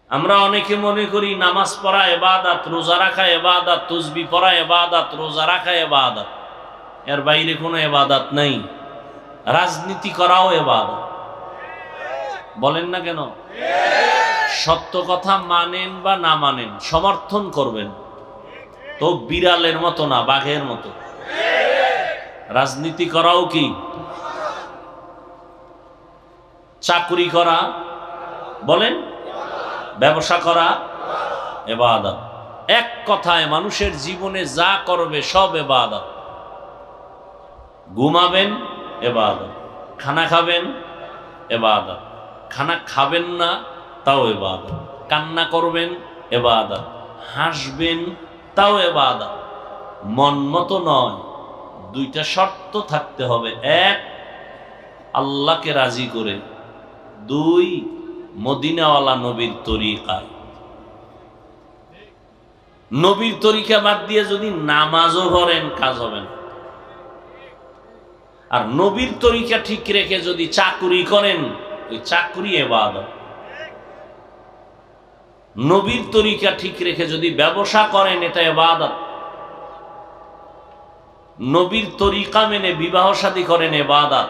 আমরা অনেকে মনে করি নামাজ পড়া ইবাদত, রোজা রাখা ইবাদত, তাসবিহ পড়া ইবাদত, রোজা রাখা ইবাদত, এর বাইরে কোনো ইবাদত নাই। রাজনীতি করাও ইবাদত। বলেন না কেন? সত্য কথা মানেন বা না মানেন, সমর্থন করবেন, তো বিড়ালের মতো না, বাঘের মতো। রাজনীতি করাও কি? চাকরি করা বলেন, ব্যবসা করা ইবাদত। এক কথায় মানুষের জীবনে যা করবে সব ইবাদত। ঘুমাবেন ইবাদত, খানা খাবেন ইবাদত, খানা খাবেন না তাও ইবাদত, কান্না করবেন ইবাদত, হাসবেন তাও ইবাদত। মন মতো নয়, দুইটা শর্ত থাকতে হবে। এক, আল্লাহকে রাজি করে। দুই, মদিনাওয়ালা নবীর তরিকায়। নবীর তরিকা বাদ দিয়ে যদি নামাজও পড়েন কাজ হবে না। আর নবীর তরিকা ঠিক রেখে যদি চাকরি করেন, ওই চাকরি ইবাদত। নবীর তরিকা ঠিক রেখে যদি ব্যবসা করেন, এটা ইবাদত। নবীর তরিকা মেনে বিবাহ শাদী করেন, ইবাদত।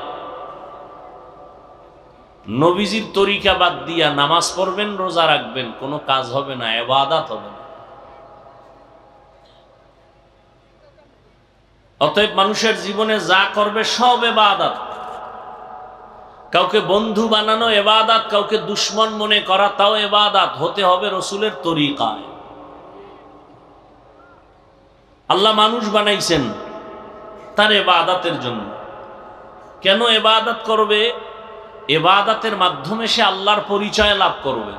নবীজির তরিকা বাদ দিয়া নামাজ পড়বেন, রোজা রাখবেন, কোনো কাজ হবে না, ইবাদত হবে না। অতএব মানুষের জীবনে যা করবে সব ইবাদত। কাউকে বন্ধু বানানো ইবাদত, কাউকে দুশ্মন মনে করা তাও ইবাদত। হতে হবে রসুলের তরিকায়। আল্লাহ মানুষ বানাইছেন তার ইবাদতের জন্য। কেন ইবাদত করবে? ইবাদতের মাধ্যমে সে আল্লাহর পরিচয় লাভ করবে।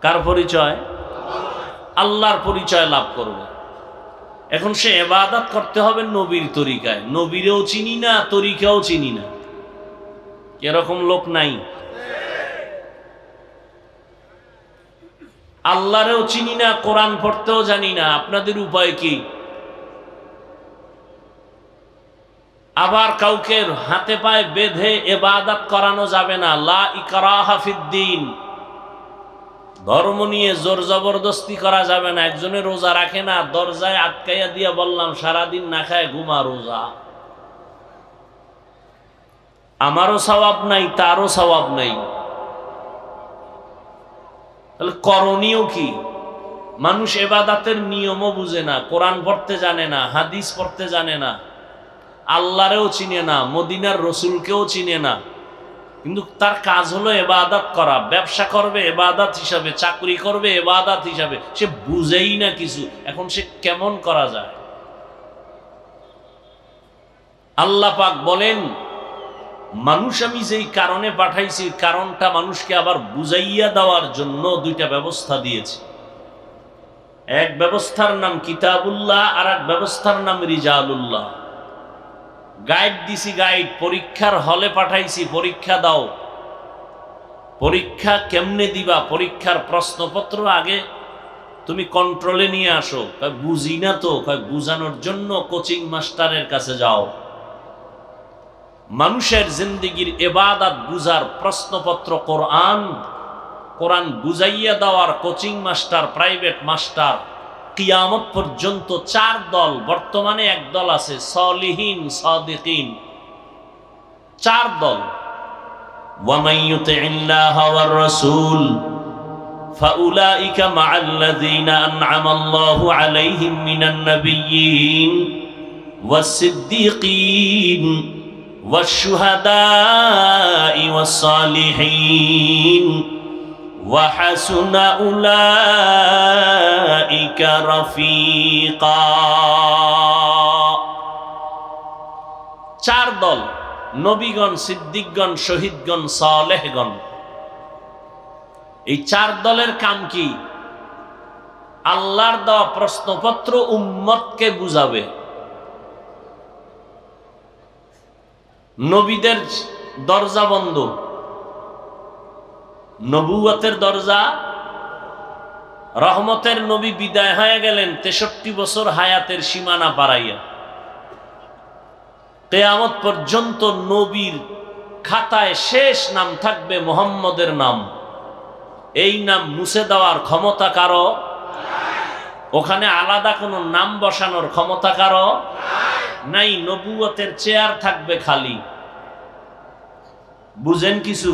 কার পরিচয়? আল্লাহর পরিচয় লাভ করবে। এখন সে ইবাদত করতে হবে নবীর তরিকায়। নবীরেও চিনি না, তরিকাও চিনি না, এরকম লোক নাই। আল্লাহরেও চিনি না, কোরআন পড়তেও জানি না, আপনাদের উপায় কি? আবার কাউকে হাতে পায়ে বেঁধে ইবাদত করানো যাবে না। লা ইকরাহা ফিদ্দিন, ধর্ম নিয়ে জোর জবরদস্তি করা যাবে না। একজনে রোজা রাখে না, দরজায় আটকাইয়া দিয়া বললাম সারাদিন না খায় ঘুমা, রোজা। আমারও সওয়াব নাই, তারও সওয়াব নাই। তাহলে করণীয় কি? মানুষ ইবাদতের নিয়মও বুঝে না, কোরআন পড়তে জানে না, হাদিস পড়তে জানে না, আল্লাহরেও চিনে না, মদিনার রসুলকেও চিনে না, কিন্তু তার কাজ হলো ইবাদত করা। ব্যবসা করবে ইবাদত হিসাবে, চাকরি করবে ইবাদত হিসাবে, সে বুঝেই না কিছু। এখন সে কেমন করা যায়? আল্লাহ পাক বলেন, মানুষ আমি যেই কারণে পাঠাইছি, কারণটা মানুষকে আবার বুঝাইয়া দেওয়ার জন্য দুইটা ব্যবস্থা দিয়েছি। এক ব্যবস্থার নাম কিতাবুল্লাহ, আর এক ব্যবস্থার নাম রিজালুল্লাহ। গাইড দিছি, গাইড। পরীক্ষার হলে পাঠাইছি, পরীক্ষা দাও। পরীক্ষা কেমনে দিবা? পরীক্ষার প্রশ্নপত্র আগে তুমি কন্ট্রোলে নিয়ে আসো। বুঝি না তো, বুঝানোর জন্য কোচিং মাস্টারের কাছে যাও। মানুষের জিন্দেগির ইবাদত বুঝার প্রশ্নপত্র কোরআন। কোরআন বুঝাইয়া দেওয়ার কোচিং মাস্টার, প্রাইভেট মাস্টার। কিয়ামত পর্যন্ত চার দল, বর্তমানে এক দল আছে সলিহিন সাদিকিন, চার দল। ওয়ামান ইউতিইল্লাহা ওয়ার রাসূল ফাউলাইকা মাআল্লাযীনা আন'আমাল্লাহু আলাইহিম মিনান নাবিয়্যিন ওয়াস-সিদ্দীকিন ওয়াশ-শুহাদা'i ওয়াস-সালিহিন ওয়া হাসুনা উলাইকা রাফিকা। চার দল: নবীগণ, সিদ্দিকগণ, শহীদগণ, সালেহগণ। এই চার দলের কাম কি? আল্লাহর দেওয়া প্রশ্নপত্র উম্মতকে বুঝাবে। নবীদের দরজা বন্ধ, নবুয়তের দরজা। রহমতের নবী বিদায় হয়ে গেলেন 63 বছর হায়াতের সীমানা পারাইয়া। কিয়ামত পর্যন্ত নবীর খাতায় শেষ নাম থাকবে মুহাম্মদের নাম। এই নাম মুছে দেওয়ার ক্ষমতা কারো, ওখানে আলাদা কোনো নাম বসানোর ক্ষমতা কারো নাই। নবুয়তের চেয়ার থাকবে খালি। বুঝেন কিছু?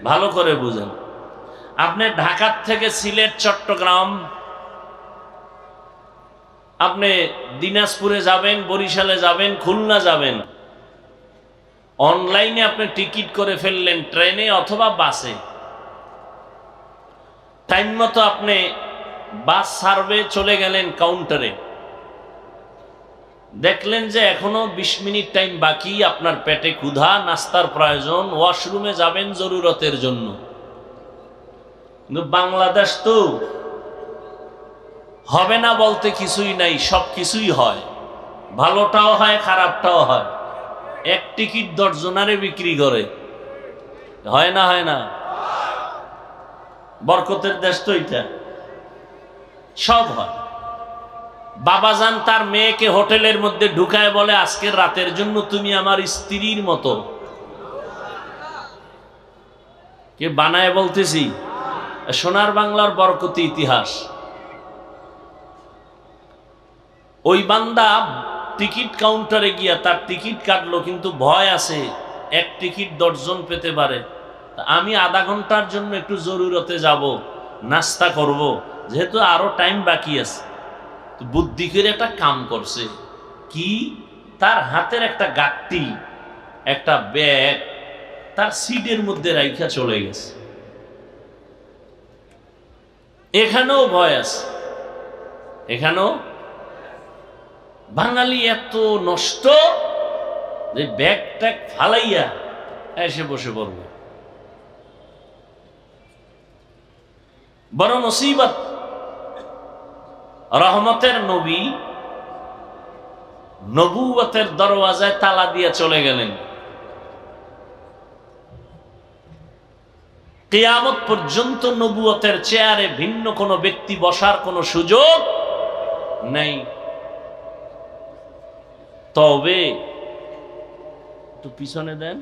ভালো করে বুঝেন। আপনি ঢাকার থেকে সিলেট, চট্টগ্রাম, আপনি দিনাজপুরে যাবেন, বরিশালে যাবেন, খুলনা যাবেন, অনলাইনে আপনি টিকিট করে ফেললেন ট্রেনে অথবা বাসে। টাইম মতো আপনি বাস সার্ভে চলে গেলেন কাউন্টারে, দেখলেন যে এখনো 20 মিনিট টাইম বাকি, আপনার পেটে ক্ষুধা, নাস্তার প্রয়োজন, ওয়াশরুমে যাবেন জরুরতের জন্য। কিন্তু বাংলাদেশ তো হবে না বলতে কিছুই নাই, সব কিছুই হয়, ভালোটাও হয় খারাপটাও হয়। এক টিকিট 10 জনারে বিক্রি করে, হয় না? হয় না? বরকতের দেশ তো এটা, সব হয়। বাবাজান তার মেয়েকে হোটেলের মধ্যে ঢুকায় বলে, আজকের রাতের জন্য তুমি আমার স্ত্রীর মতো। কে বানায় বলতেছি? সোনার বাংলার বরকতি ইতিহাস। ওই বান্দা টিকিট কাউন্টারে গিয়া তার টিকিট কাটলো, কিন্তু ভয় আছে এক টিকিট 10 জন পেতে পারে। আমি আধা ঘন্টার জন্য একটু জরুরতে যাব, নাস্তা করব, যেহেতু আরো টাইম বাকি আছে। তো বুদ্ধি করে একটা কাম করছে কি, তার হাতের একটা গাঁটটি, একটা ব্যাগ তার সিটের মধ্যে রাইখা চলে গেছে। এখানেও ভয় আছে, এখানেও। বাঙালি এত নষ্ট যে ব্যাগ ট্যাগ ফালাইয়া এসে বসে পড়বে। বড় মুসিবত। রহমতের নবী নবুয়তের দরওয়াজায় তালা দিয়ে চলে গেলেন। কিয়ামত পর্যন্ত নবুয়তের চেয়ারে ভিন্ন কোনো ব্যক্তি বসার কোনো সুযোগ নেই। তবে একটু পিছনে দেন।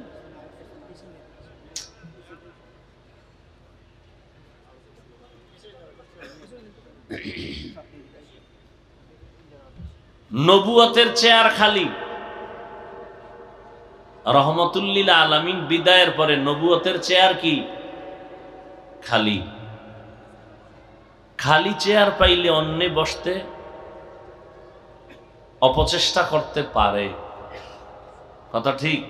নবুয়তের চেয়ার খালি। রহমতুল্লিল আলামিন বিদায়ের পরে নবুয়তের চেয়ার কি খালি। খালি চেয়ার পাইলে অন্যে বসতে অপচেষ্টা করতে পারে, কথা ঠিক?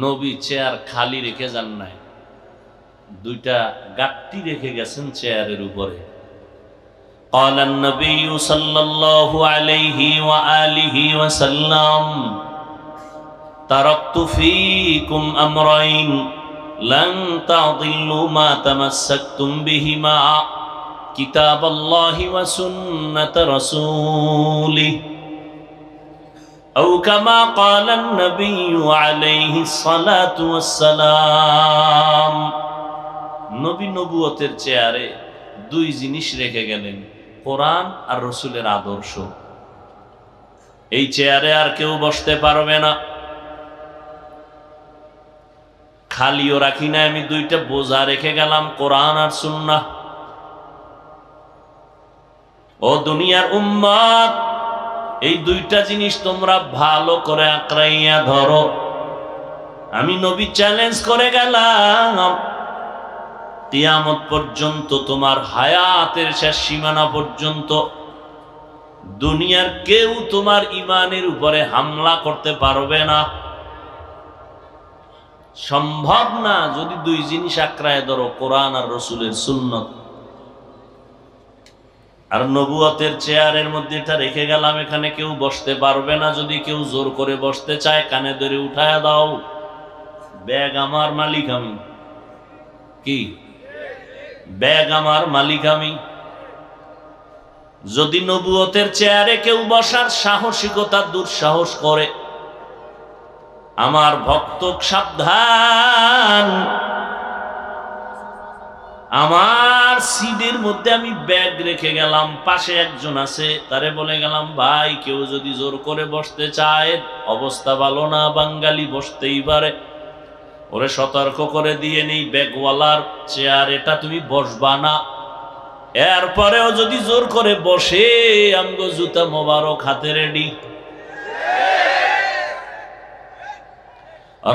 নবী চেয়ার খালি রেখে যান নাই, দুইটা গাঁটটি রেখে গেছেন চেয়ারের উপরে। قال النبي صلى الله عليه وآله وسلم تركت فيكم أمرين لن تضلوا ما تمسكتم بهما كتاب الله وسنة رسوله أو كما قال النبي عليه الصلاة والسلام। নবী নবুয়তের চেয়ারে দুই জিনিস রেখে গেলেন, কোরআন আর রসুলের আদর্শ। এই চেয়ারে আর কেউ বসতে পারবে না। খালিও রাখি না, আমি দুইটা বোঝা রেখে গেলাম, কোরআন আর সুন্নাহ। ও দুনিয়ার উম্মত, এই দুইটা জিনিস তোমরা ভালো করে আঁকড়াইয়া ধরো। আমি নবী চ্যালেঞ্জ করে গেলাম, কিয়ামত পর্যন্ত, তোমার হায়াতের শেষ সীমানা পর্যন্ত দুনিয়ার কেউ তোমার ইমানের উপরে হামলা করতে পারবে না, সম্ভব না যদি দুই জিনিস আঁকড়ায় ধরো, কোরআন আর রসুলের সুন্নত। আর নবুয়তের চেয়ারের মধ্যে এটা রেখে গেলাম, এখানে কেউ বসতে পারবে না। যদি কেউ জোর করে বসতে চায়, কানে ধরে উঠায় দাও, ব্যাগ আমার, মালিক আমি। কি ব্যাগ আমার, মালিক আমি। যদি নবুয়তের চেয়ারে কেউ বসার সাহসিকতা, দুঃসাহস করে, আমার ভক্ত সাবধান, আমার সিটের মধ্যে আমি ব্যাগ রেখে গেলাম, পাশে একজন আছে, তারে বলে গেলাম, ভাই কেউ যদি জোর করে বসতে চায়, অবস্থা ভালো না, বাঙালি বসতেই পারে, ওরে সতর্ক করে দিয়ে নেই, ব্যাগওয়ালার চেয়ার, এটা তুমি বসবা না। এরপরেও যদি জোর করে বসে, আমগো জুতা মোবারক হাতে রেডি।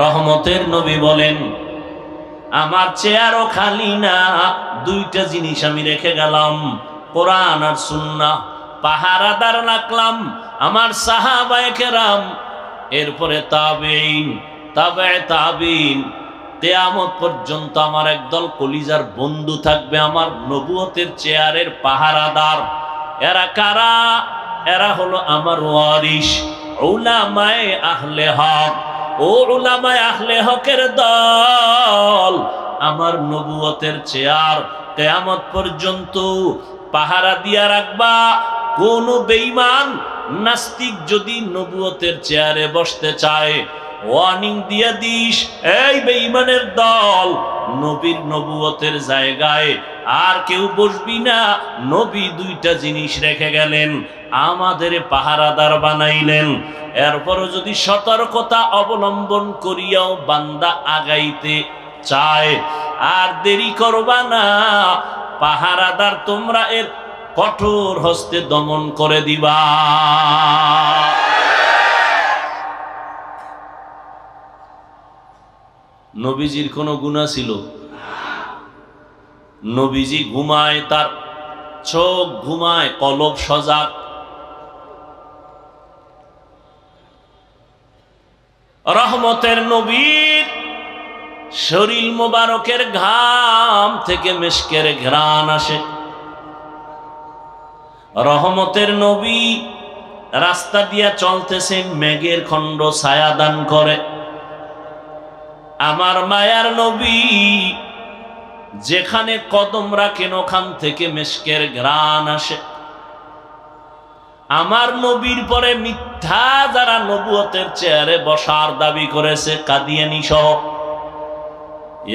রহমতের নবী বলেন, আমার চেয়ারও খালি না, দুইটা জিনিস আমি রেখে গেলাম, কোরআন আর সুন্নাহ। পাহারাদার রাখলাম আমার সাহাবায়ে কেরাম, এরপরে তাবেঈন, তাবে তাবেঈন, কিয়ামত পর্যন্ত আমার একদল কলিজার বন্ধু থাকবে, আমার নবুয়তের চেয়ারের পাহারাদার। এরা কারা? এরা হলো আমার ওয়ারিস, উলামায়ে আহলে হক। ও উলামায়ে আহলে হকের দল, আমার নবুয়তের চেয়ার কিয়ামত পর্যন্ত পাহারা দিয়া রাখবা। কোন বেঈমান নাস্তিক যদি নবুয়তের চেয়ারে বসতে চায়, ওয়ার্নিং দিয়ে দিস, এই বেঈমানের দল, নবীর নবুয়তের জায়গায় আর কেউ বসবি না। নবী দুইটা জিনিস রেখে গেলেন, আমাদের পাহারাদার বানাইলেন। এরপরও যদি সতর্কতা অবলম্বন করিয়াও বান্দা আগাইতে চায়, আর দেরি করবা না, পাহারাদার তোমরা এর কঠোর হস্তে দমন করে দিবা। নবীজির কোনো গুনাহ ছিল? নবীজি ঘুমায়, তার চোখ ঘুমায়, কলব সজাগ। রহমতের নবীর শরীর মোবারকের ঘাম থেকে মিশকের ঘ্রাণ আসে। রহমতের নবী রাস্তা দিয়া চলতেছেন, মেঘের খণ্ড ছায়া দান করে। আমার মায়ার নবী যেখানে কদম রাখেন, ওখান থেকে মিশকের ঘ্রাণ আসে। আমার নবীর পরে মিথ্যা যারা নবুয়তের চেয়ারে বসার দাবি করেছে, কাদিয়ানী সহ,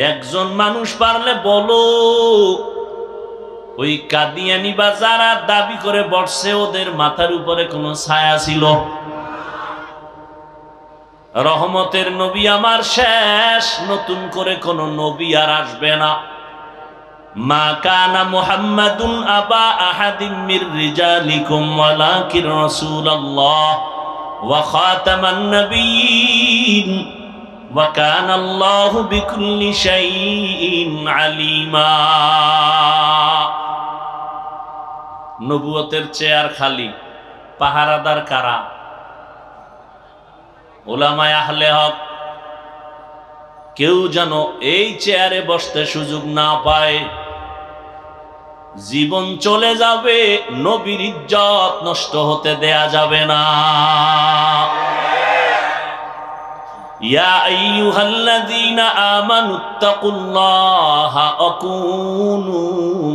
একজন মানুষ পারলে বলো, ওই কাদিয়ানী বা যারা দাবি করে বসছে, ওদের মাথার উপরে কোনো ছায়া ছিল? রহমতের নবী আমার শেষ, নতুন করে কোন নবী আর আসবে না। মা কানা মুহাম্মাদুন আবা আহাদিম মির রিজালিকুম ওয়ালাকিন রাসূলুল্লাহ ওয়া খাতামান নাবিয়্যিন ওয়া কানা আল্লাহু বিকুল্লি শাইইন আলিমা। নবুয়তের চেয়ার খালি, পাহারাদার কারা? উলামায়ে আহলে হক। কেউ যেন এই চেয়ারে বসতে সুযোগ না পায়, জীবন চলে যাবে, নবীর ইজ্জত নষ্ট হতে দেয়া যাবে না। ইয়া আইয়ুহাল্লাযীনা আমানুত্তাকুল্লাহা ওয়া কুনু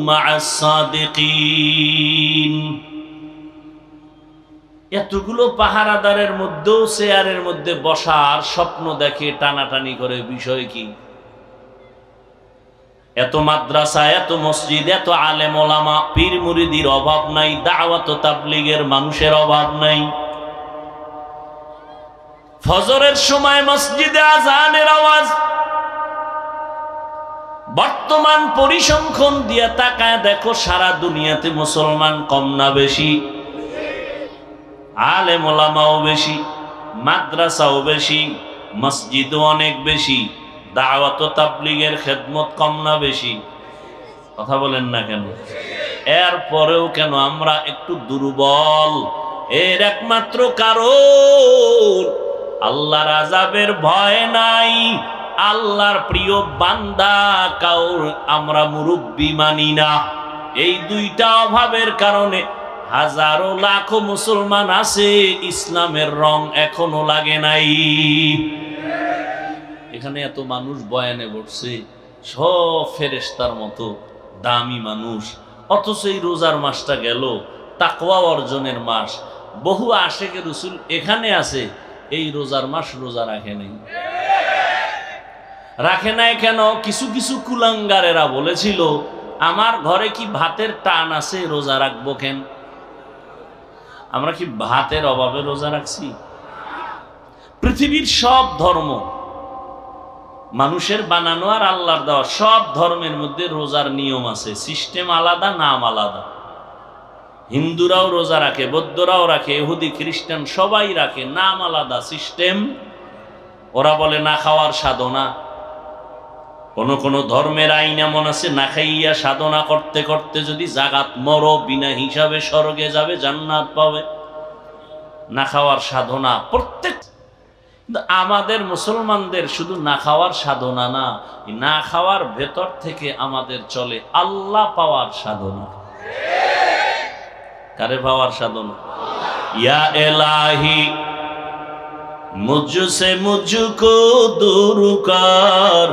মা'আস সাদিকিন। এতগুলো পাহারাদারের মধ্যেও চেয়ারের মধ্যে বসার স্বপ্ন দেখে, টানাটানি করে, বিষয় কি? এত মাদ্রাসা, এত মসজিদ, এত আলেম ওলামা, পীর মুরিদির অভাব নাই, দাওয়াত ও তাবলীগের মানুষের অভাব নাই। ফজরের সময় মসজিদে আযানের আওয়াজ। বর্তমান পরিসংখ্যান দিয়ে তাকায় দেখো, সারা দুনিয়াতে মুসলমান কম না বেশি? আলেম ওলামাও বেশি, মাদ্রাসাও বেশি, মসজিদও অনেক বেশি, দাওয়াত ও তাবলীগের খেদমত কম না বেশি? কথা বলেন না কেন? এরপরেও কেন আমরা একটু দুর্বল? এর একমাত্র কারণ আল্লাহর আযাবের ভয় নাই, আল্লাহর প্রিয় বান্দা কাউর আমরা মুরব্বি মানি না। এই দুইটা অভাবের কারণে হাজারো লাখো মুসলমান আছে, ইসলামের রং এখনো লাগে নাই। এখানে এত মানুষ বয়ানে বসছে, সব ফেরেশতার মতো দামি মানুষ, অথচ এই রোজার মাসটা গেল, তাকওয়া অর্জনের মাস। বহু আশেকে রাসূল এখানে আছে, এই রোজার মাস রোজা রাখে নাই। রাখে নাই কেন? কিছু কিছু কুলাঙ্গারেরা বলেছিল, আমার ঘরে কি ভাতের টান আছে, রোজা রাখবো কেন? আমরা কি ভাতের অভাবে রোজা রাখছি? পৃথিবীর সব ধর্ম মানুষের বানানো আর আল্লাহর দেওয়া সব ধর্মের মধ্যে রোজার নিয়ম আছে, সিস্টেম আলাদা, নাম আলাদা। হিন্দুরাও রোজা রাখে, বৌদ্ধরাও রাখে, ইহুদি খ্রিস্টান সবাই রাখে, নাম আলাদা, সিস্টেম। ওরা বলে না খাওয়ার সাধনা। কোন কোন ধর্মের আইন এমন আছে, না খাইয়া সাধনা করতে করতে যদি জাগাত মরো, বিনা হিসাবে স্বর্গে যাবে, জান্নাত পাবে। না খাওয়ার সাধনা প্রত্যেক। আমাদের মুসলমানদের শুধু না খাওয়ার সাধনা না, না খাওয়ার ভেতর থেকে আমাদের চলে আল্লাহ পাওয়ার সাধনা। কারে পাওয়ার সাধনা? ইয়া ইলাহি মুঝসে মুঝকো दूर कर,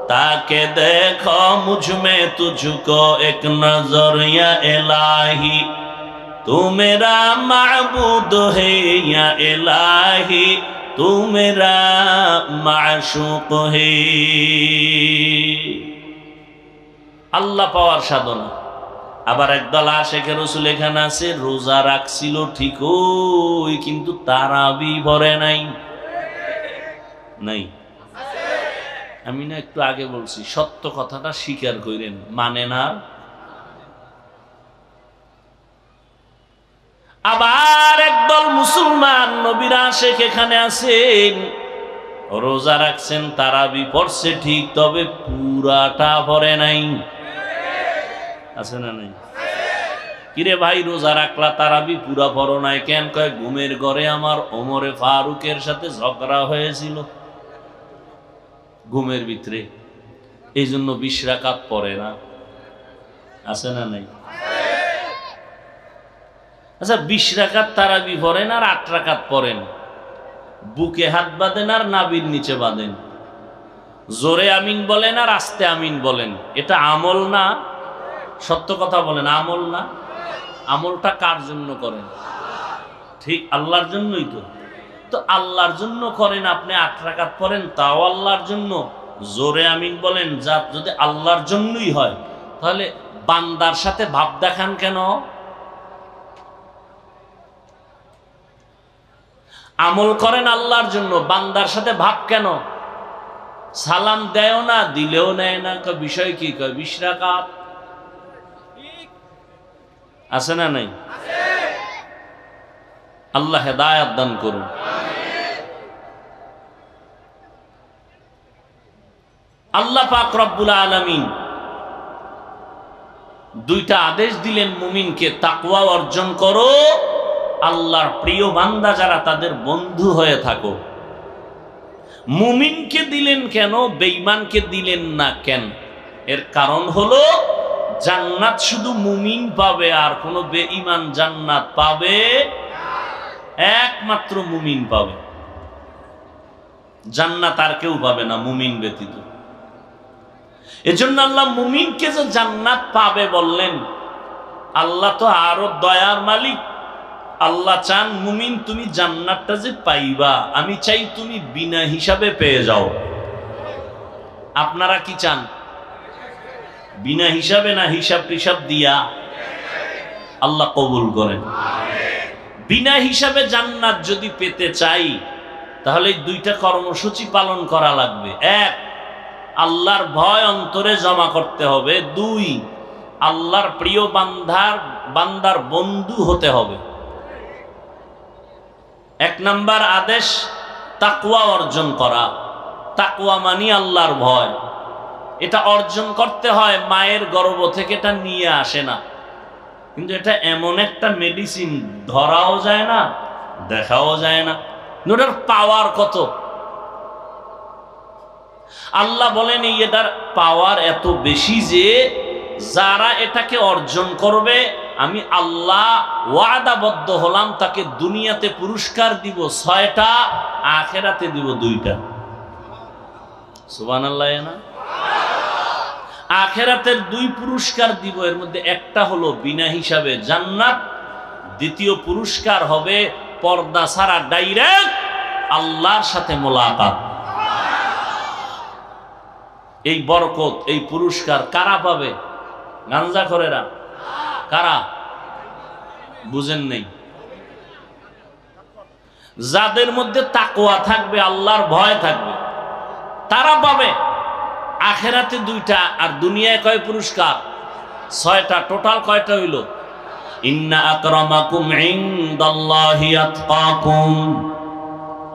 ताके देखो मुझ में तुझको एक नजर। या इलाही तू मेरा माबूद है, या इलाही तू मेरा माशूक है। আল্লাহ পাওয়ার সাধনা। আবার একদল আশেকে রাসূল এখানে আছে, রোজা রাখছিল ঠিকই কিন্তু তারাবি পড়ে নাই। নাই? আমি না একটু আগে বলছি, সত্য কথাটা স্বীকার করেন, মানে না। আবার একদল মুসলমান নবীর আশেক এখানে আছেন, রোজা রাখছেন, তারাবি পড়ছে ঠিক, তবে পুরাটা পড়ে নাই। আছে না নাই? কিরে ভাই, রোজা রাখলা, তারাবি পুরা পড়ো নাই কেন? কয় ঘুমের ঘরে আমার ওমরে ফারুকের সাথে ঝগড়া হয়েছিল ঘুমের ভিতরে, এই জন্য 20 রাকাত পড়ে না। আছে না নাই? আচ্ছা, 20 রাকাত তারাবি পড়েন আর 8 রাকাত পড়েন, বুকে হাত বাঁধেন আর নাভির নিচে বাঁধেন, জোরে আমিন বলেন আর আস্তে আমিন বলেন, এটা আমল না? সত্য কথা বলেন, আমল না? আমলটা কার জন্য করেন? ঠিক আল্লাহর জন্যই তো। তো আল্লাহর জন্য করেন, আপনি 8 রাকাত পড়েন, তাও আল্লাহর জন্য, জোরে আমিন বলেন, যা যদি আল্লাহর জন্যই হয়, তাহলে বান্দার সাথে ভাব দেখান কেন? আমল করেন আল্লাহর জন্য, বান্দার সাথে ভাব কেন? সালাম দেও না, দিলেও নেয় না, বিষয় কি? 20 রাকাত। আছে না নাই? আল্লাহ হেদায়েত দান করুন। আল্লাহ পাক রব্বুল আলামিন দুইটা আদেশ দিলেন মুমিনকে, তাকওয়া অর্জন করো, আল্লাহর প্রিয় বান্দা যারা তাদের বন্ধু হয়ে থাকো। মুমিনকে দিলেন কেন, বেঈমানকে দিলেন না কেন? এর কারণ হলো জান্নাত শুধু মুমিন পাবে, আর কোনো বেঈমান জান্নাত পাবে? একমাত্র মুমিন পাবে জান্নাত, আর কেউ পাবে না মুমিন ব্যতীত। এজন্য আল্লাহ মুমিনকে যে জান্নাত পাবে বললেন, আল্লাহ তো আরো দয়ার মালিক। আল্লাহ চান মুমিন তুমি জান্নাতটা যে পাইবা, আমি চাই তুমি বিনা হিসাবে পেয়ে যাও। আপনারা কি চান? বিনা হিসাবে না হিসাব টিসাব দিয়া? আল্লাহ কবুল করেন। বিনা হিসাবে জান্নাত যদি পেতে চাই, তাহলে দুইটা কর্মসূচি পালন করা লাগবে। 1, আল্লাহর ভয় অন্তরে জমা করতে হবে। 2, আল্লাহর প্রিয় বান্দার বন্ধু হতে হবে। 1 নাম্বার আদেশ তাকওয়া অর্জন করা। তাকওয়া মানে আল্লাহর ভয়। এটা অর্জন করতে হয়, মায়ের গর্ভ থেকে এটা নিয়ে আসে না। কিন্তু এটা এমন একটা মেডিসিন, ধরাও যায় না, দেখাও যায় না, এটার পাওয়ার কত! আল্লাহ বলেন এটার পাওয়ার এত বেশি যে যারা এটাকে অর্জন করবে, আমি আল্লাহ ওয়াদাবদ্ধ হলাম তাকে দুনিয়াতে পুরস্কার দিব 6টা, আখিরাতে দিব 2টা। সুবহানাল্লাহ না? আখিরাতের 2 পুরস্কার দিব, এর মধ্যে একটা হলো বিনা হিসাবে জান্নাত, দ্বিতীয় পুরস্কার হবে পর্দা ছাড়া ডাইরেক্ট আল্লাহর সাথে মোলাকাত। এই বরকত, এই পুরস্কার কারা পাবে? গাঞ্জাখোরেরা। কারা? বুঝেন নেই? যাদের মধ্যে তাকওয়া থাকবে, আল্লাহর ভয় থাকবে, তারা পাবে। আখেরাতে 2টা আর দুনিয়ায় কয় পুরস্কার? 6টা। টোটাল কয়টা হইল? ইন্না আকরামাকুম ইনদাল্লাহি আতকাকুম।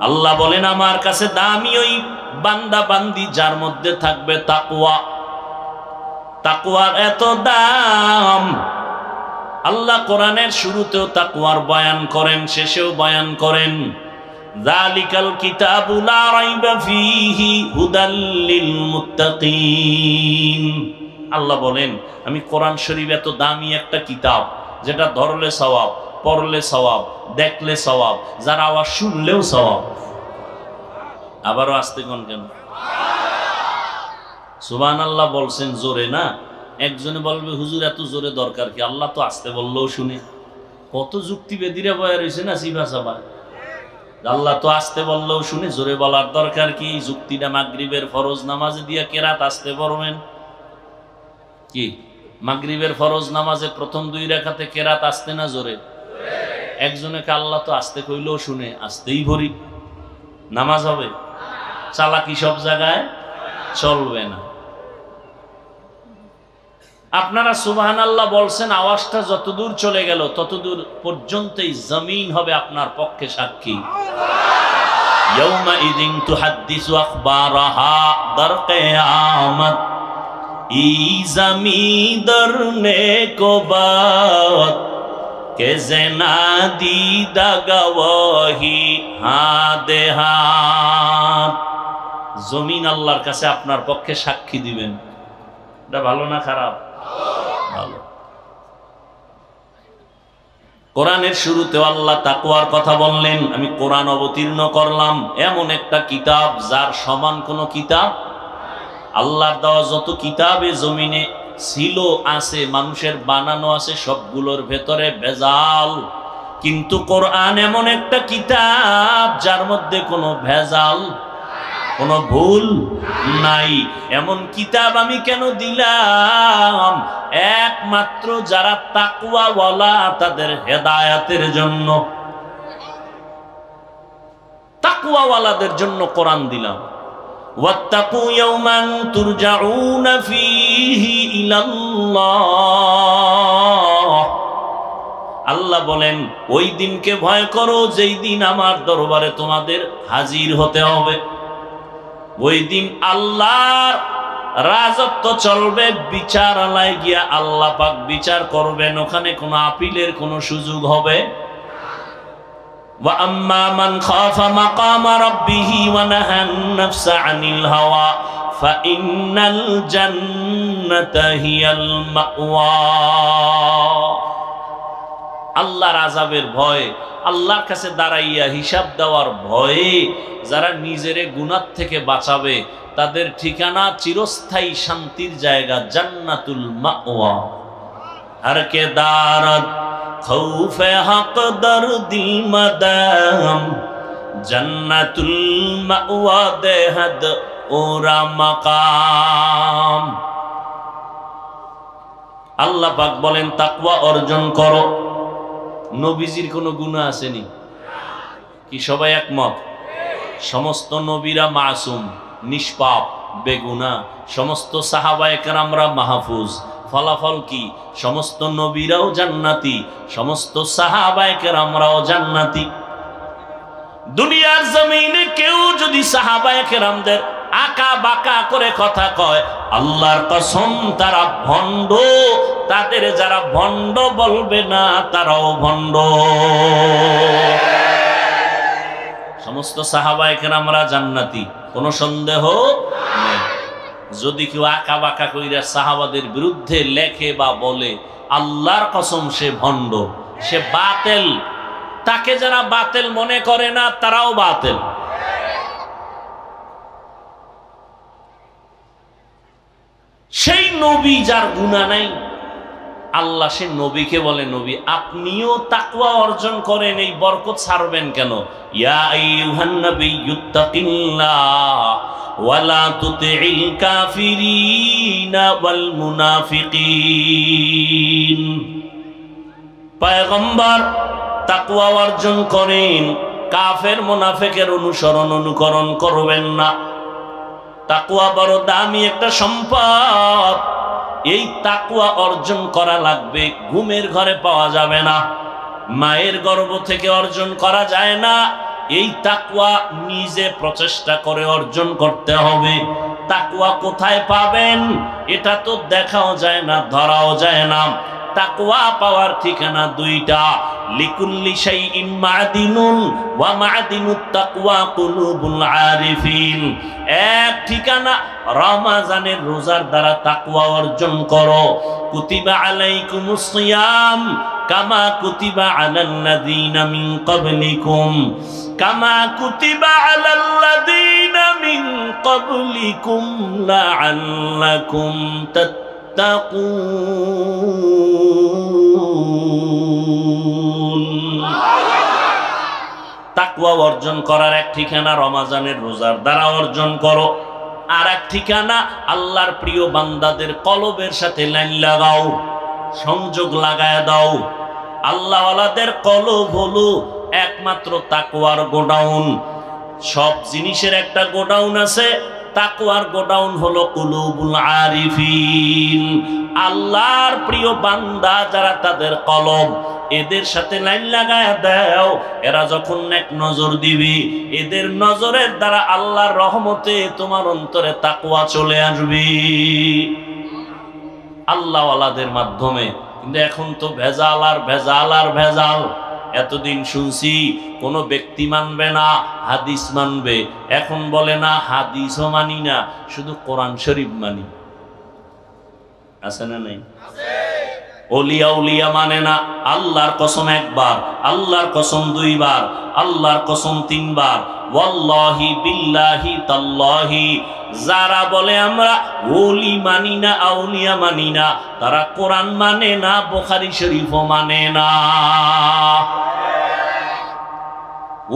আল্লাহ বলেন আমার কাছে দামি ওই বান্দা বান্দি যার মধ্যে থাকবে তাকওয়া। তাকওয়ার এত দাম। আল্লাহ কোরআনের শুরুতেও তাকওয়ার বয়ান করেন, শেষেও বয়ান করেন। যালিকাল কিতাবু লা রাইবা ফীহি হুদাল লিল মুত্তাকিন। আল্লাহ বলেন আমি কোরআন শরীফ এত দামি একটা কিতাব, যেটা ধরলে সওয়াব, পড়লে সওয়াব, দেখলে সওয়াব, যারা আওয়াজ শুনলেও সওয়াব। আবারও আসতে কোন কেন? সুবহানাল্লাহ বলছেন জোরে না। একজনে বলবে হুজুর এত জোরে দরকার কি? আল্লাহ তো আসতে বললেও শুনে। কত যুক্তিবেদীরা বয়া রয়েছে না সিফা সাবা। আল্লাহ তো আসতে বললেও শুনে, জোরে বলার দরকার কি? যুক্তিটা মাগরিবের ফরজ নামাজে দিয়া কেরাত আসতে পড়বেন কি? মাগরিবের ফরজ নামাজে প্রথম 2 রাকাতে কেরাত আসতে না জোরে? একজনে কে আল্লাহ তো আসতে কইলেও শুনে, আসতেই ভরি নামাজ হবে? চালাকি সব জায়গায় চলবে না। আপনারা সুবহানাল্লাহ বলছেন, আওয়াজটা যতদূর চলে গেল ততদূর পর্যন্তই জমিন হবে আপনার পক্ষে সাক্ষী। ইয়াউমা ইযিন তুহাদ্দিসু আখবারাহা, দার কিয়ামত ই জমিন দরনে কো বাত কে জেনা দিদা গওয়াহি হাদে হাত। জমিন আল্লাহর কাছে আপনার পক্ষে সাক্ষী দিবেন। এটা ভালো না খারাপ? ভালো। কোরআনের শুরুতেও আল্লাহ তাকওয়ার কথা বললেন। আমি কোরআন অবতীর্ণ করলাম, এমন একটা কিতাব যার সমান কোনো কিতাব। আল্লাহর দেওয়া যত কিতাবে জমিনে ছিল, আছে, মানুষের বানানো আছে, সবগুলোর ভেতরে ভেজাল। কিন্তু কোরআন এমন একটা কিতাব যার মধ্যে কোনো ভেজাল, কোনো ভুল নাই। এমন কিতাব আমি কেন দিলাম? একমাত্র যারা তাকওয়াওয়ালা তাদের হেদায়েতের জন্য, তাকওয়াওয়ালাদের জন্য কোরআন দিলাম। ওয়াত্তাকু ইয়াওমান তুরজাউনা ফীহি ইলাল্লাহ। আল্লাহ বলেন ওই দিনকে ভয় করো যেই দিন আমার দরবারে তোমাদের হাজির হতে হবে। ওই দিন আল্লাহর রাজত্ব চলবে, বিচারালয়ে গিয়া আল্লাহ পাক বিচার করবেন। ওখানে কোনো আপিলের কোনো সুযোগ হবে? ওয়া আম্মা মান খাফা মাকামা রাব্বিহি ওয়া নাহান নাফসা আনিল হাওয়া ফা ইন্নাল জান্নাতা হিয়াল মাওয়া। আল্লাহর আযাবের ভয়, আল্লাহর কাছে দাঁড়াইয়া হিসাব দেওয়ার ভয়ে যারা নিজেরে গুনাহ থেকে বাঁচাবে, তাদের ঠিকানা চিরস্থায়ী শান্তির জায়গা জান্নাতুল মাওয়া। হর কে দারদ খৌফে হক দরদিল মাদাম জান্নাতুল মাওয়া দেহদ ওরা মাকাম। আল্লাহ পাক বলেন তাকওয়া অর্জন করো। নবীজির কোনো গুনাহ আসেনি কি? সবাই একমত? সমস্ত নবীরা মাসুম, নিষ্পাপ, বেগুনাহ। সমস্ত সাহাবায়ে কেরামরা মাহফুজ। ফলাফল কি? সমস্ত নবীরাও জান্নাতি, সমস্ত সাহাবায়ে কেরামরাও জান্নাতি। দুনিয়ার জমিনে কেউ যদি সাহাবায়ে কেরামদের আকা বাকা করে কথা কয়, আল্লাহর কসম তারা ভণ্ড। তাদের যারা ভণ্ড বলবে না তারাও ভণ্ড। সমস্ত সাহাবায়ে কেরামরা জান্নাতি, কোনো সন্দেহ নেই। যদি কেউ আকা বাকা কইরা সাহাবাদের বিরুদ্ধে লেখে বা বলে, আল্লাহর কসম সে ভণ্ড, সে বাতিল। তাকে যারা বাতিল মনে করে না তারাও বাতিল। সেই নবী যার গুনাহ নাই, আল্লাহ সে নবীকে বলে, নবী আপনিও তাকওয়া অর্জন করেন, এই বরকত ছাড়বেন কেন? ইয়া আইয়ুহান নাবিয়্যুত্তাকিল্লাহ ওয়া লা তুতি'ল কাফিরিনা ওয়াল মুনাফিকিন। পয়গম্বর তাকওয়া অর্জন করেন, কাফের মুনাফিকের অনুকরণ করবেন না। তাকওয়া বড় দামি একটা সম্পদ। এই তাকওয়া অর্জন করা লাগবে, ঘুমের ঘরে পাওয়া যাবে না, মায়ের গর্ভ থেকে অর্জন করা যায় না। এই তাকওয়া নিজে প্রচেষ্টা করে অর্জন করতে হবে। তাকওয়া কোথায় পাবেন এটা তো দেখাও যায় না, ধরাও যায় না। তাকওয়া পাওয়ার ঠিকানা দুইটা, লিকুল্লি শাইইন মা'দিনুন ওয়া মা'দিনুত তাকওয়া কুলুবুল আরিফিন। এক ঠিকানা রমজানের রোজার দ্বারা তাকওয়া অর্জন করো। কুতিবা আলাইকুমুস সিয়াম কামা কুতিবা আলাল্লাযীনা মিন ক্বাবলিকুম কামা কুতিবা আলাল্লাযীনা মিন ক্বাবলিকুম লাআল্লাকুম তাত্তাকুন। তাকওয়া অর্জন করার এক ঠিকানা রমজানের রোজার দ্বারা অর্জন করো, আর এক ঠিকানা আল্লাহর প্রিয় বান্দাদের কলবের সাথে লাইন লাগাও, সংযোগ লাগায় দাও। আল্লাহওয়ালাদের কলব হলো একমাত্র তাকওয়ার গোডাউন। সব জিনিসের একটা গোডাউন আছে, তাকওয়ার গোডাউন হলো কুলুবুল আরিফিন। আল্লাহর প্রিয় বান্দা যারা, তাদের কলব, এদের সাথে লাইন লাগায় দাও। এরা যখন এক নজর দিবি, এদের নজরের দ্বারা আল্লাহর রহমতে তোমার অন্তরে তাকওয়া চলে আসবে আল্লাহওয়ালাদের মাধ্যমে। কিন্তু এখন তো ভেজাল আর ভেজাল আর ভেজাল। এতদিন শুনছি কোন ব্যক্তি মানবে না, হাদিস মানবে। এখন বলে না হাদিসও মানি না, শুধু কোরআন শরীফ মানি। আছে না নাই? ওলিয়া উলিয়া মানে না। আল্লাহর কসম একবার, আল্লাহর কসম দুইবার, আল্লাহর কসম তিনবার, ওয়াল্লাহি বিল্লাহি তাল্লাহি। যারা বলে আমরা ওলি মানি না, আউলিয়া মানি না, তারা কোরআন মানে না, বুখারী শরীফও মানে না।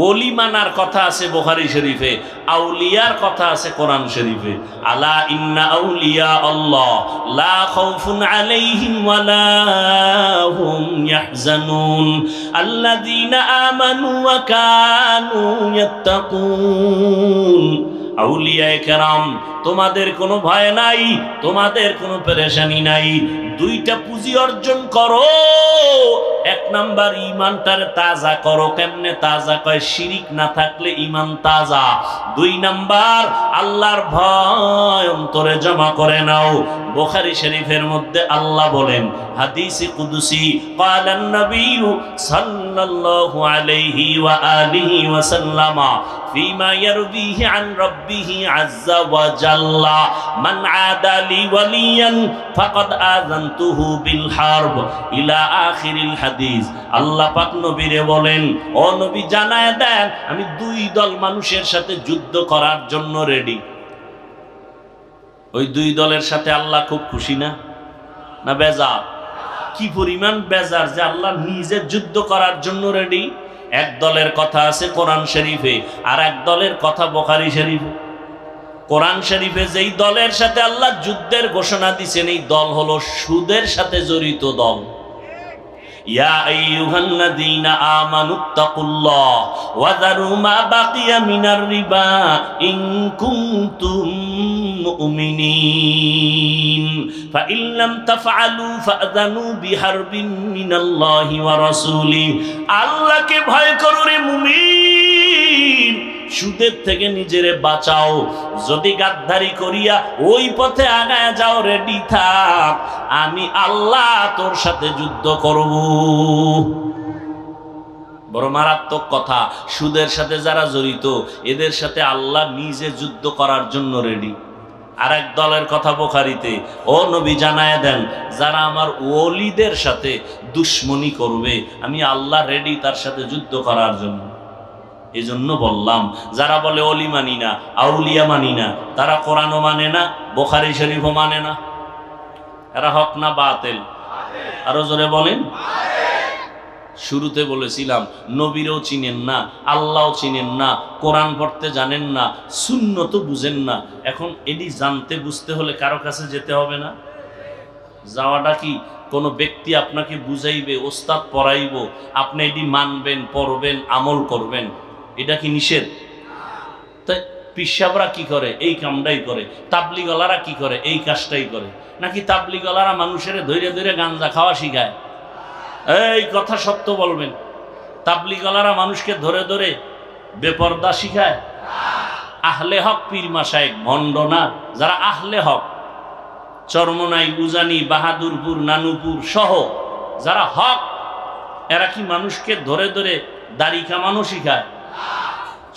ওলি মানার কথা আছে বুখারী শরীফে, আউলিয়ার কথা আছে কোরআন শরীফে। আলা ইন্না আউলিয়া আল্লাহ লা খাউফুন আলাইহিম ওয়া লা হুম ইয়াহজানুন আল্লাযীনা আমানু ওয়া কানু ইয়াত্তাকুন। আউলিয়ায়ে কেরাম, তোমাদের কোনো ভয় নাই, তোমাদের কোনো পেরেশানি নাই। দুইটা পুঁজি অর্জন করো। এক নাম্বার, ইমানটারে তাজা করো। কেমনে তাজা কয়? শিরিক না থাকলে ইমান তাজা। দুই নাম্বার, আল্লাহর ভয় অন্তরে জমা করে নাও। বুখারী শরীফের মধ্যে আল্লাহ বলেন, হাদিসে কুদসি, ক্বালান নবিয়্যু সাল্লাল্লাহু আলাইহি ওয়া আলিহি ওয়া সাল্লামা ফিমা ইয়ারবিহি আন রাব্বিহি আযজা ওয়া জাল্লা, মান আদা লি ওয়ালিয়ান ফাকাদ আযানতুহু বিল হারব ইলা আখিরিল হাদিস। আল্লাহ পাক নবীরে বলেন, ও নবী জানায় দেন, আমি দুই দল মানুষের সাথে যুদ্ধ করার জন্য রেডি। ওই দুই দলের সাথে আল্লাহ খুব খুশি না? না বেজার? কি পরিমাণ বেজার যে আল্লাহ নিজে যুদ্ধ করার জন্য রেডি। এক দলের কথা আছে কোরআন শরীফে, আর এক দলের কথা বুখারী শরীফে। কোরআন শরীফে যেই দলের সাথে আল্লাহ যুদ্ধের ঘোষণা দিয়েছেন, এই দল হলো সুদের সাথে জড়িত দল। ইয়া আইয়ুহাল্লাযীনা আমানুত্তাকুল্লাহ ওয়া যারু মা বাকিয়া মিনার রিবা ইন কুনতুম মুমিনিন ফাইন লাম তাফআলু ফাযানু বিহারবিন মিনাল্লাহি ওয়া রাসূলিহি। আল্লাহকে ভয় করো রে মুমিন, সুদের থেকে নিজেরে বাঁচাও। যদি গাদ্দারি করিয়া ওই পথে আগায় যাও, রেডি থাক, আমি আল্লাহ তোর সাথে যুদ্ধ করব। বড় মারাত্মক কথা। সুদের সাথে যারা জড়িত, এদের সাথে আল্লাহ নিজে যুদ্ধ করার জন্য রেডি। আর এক দলের কথা বুখারীতে, ও নবী জানায় দেন, যারা আমার ওলিদের সাথে দুশ্মনী করবে, আমি আল্লাহ রেডি তার সাথে যুদ্ধ করার জন্য। এই জন্য বললাম, যারা বলে অলি মানি না, আউলিয়া মানি না, তারা কোরআনও মানে না, বুখারী শরীফও মানে না। এরা হক না বাতিল? আরো জোরে বলেন। শুরুতে বলেছিলাম, নবীরও চিনেন না, আল্লাহও চিনেন না, কোরআন পড়তে জানেন না, সুন্নত বুঝেন না। এখন এটি জানতে বুঝতে হলে কারো কাছে যেতে হবে না? যাওয়াটা কি কোনো ব্যক্তি আপনাকে বুঝাইবে, ওস্তাদ পড়াইব, আপনি এটি মানবেন, পড়বেন, আমল করবেন, এটা কি নিষেধ? তাই পিসাবরা কি করে? এই কামটাই করে। তাবলিগলারা কি করে? এই কাজটাই করে। নাকি তাবলিগলারা মানুষের ধৈর্য ধৈর্য গাঞ্জা খাওয়া শিখায়? এই কথা সত্য বলবেন। তাবলিগলারা মানুষকে ধরে ধরে বেপরদা শিখায়? আহলে হক পীর মাশায়েখ ভণ্ড না? যারা আহলে হক, চরমনাই, উজানি, বাহাদুরপুর, নানুপুর সহ যারা হক, এরা কি মানুষকে ধরে ধরে দাড়ি কামানো শিখায়?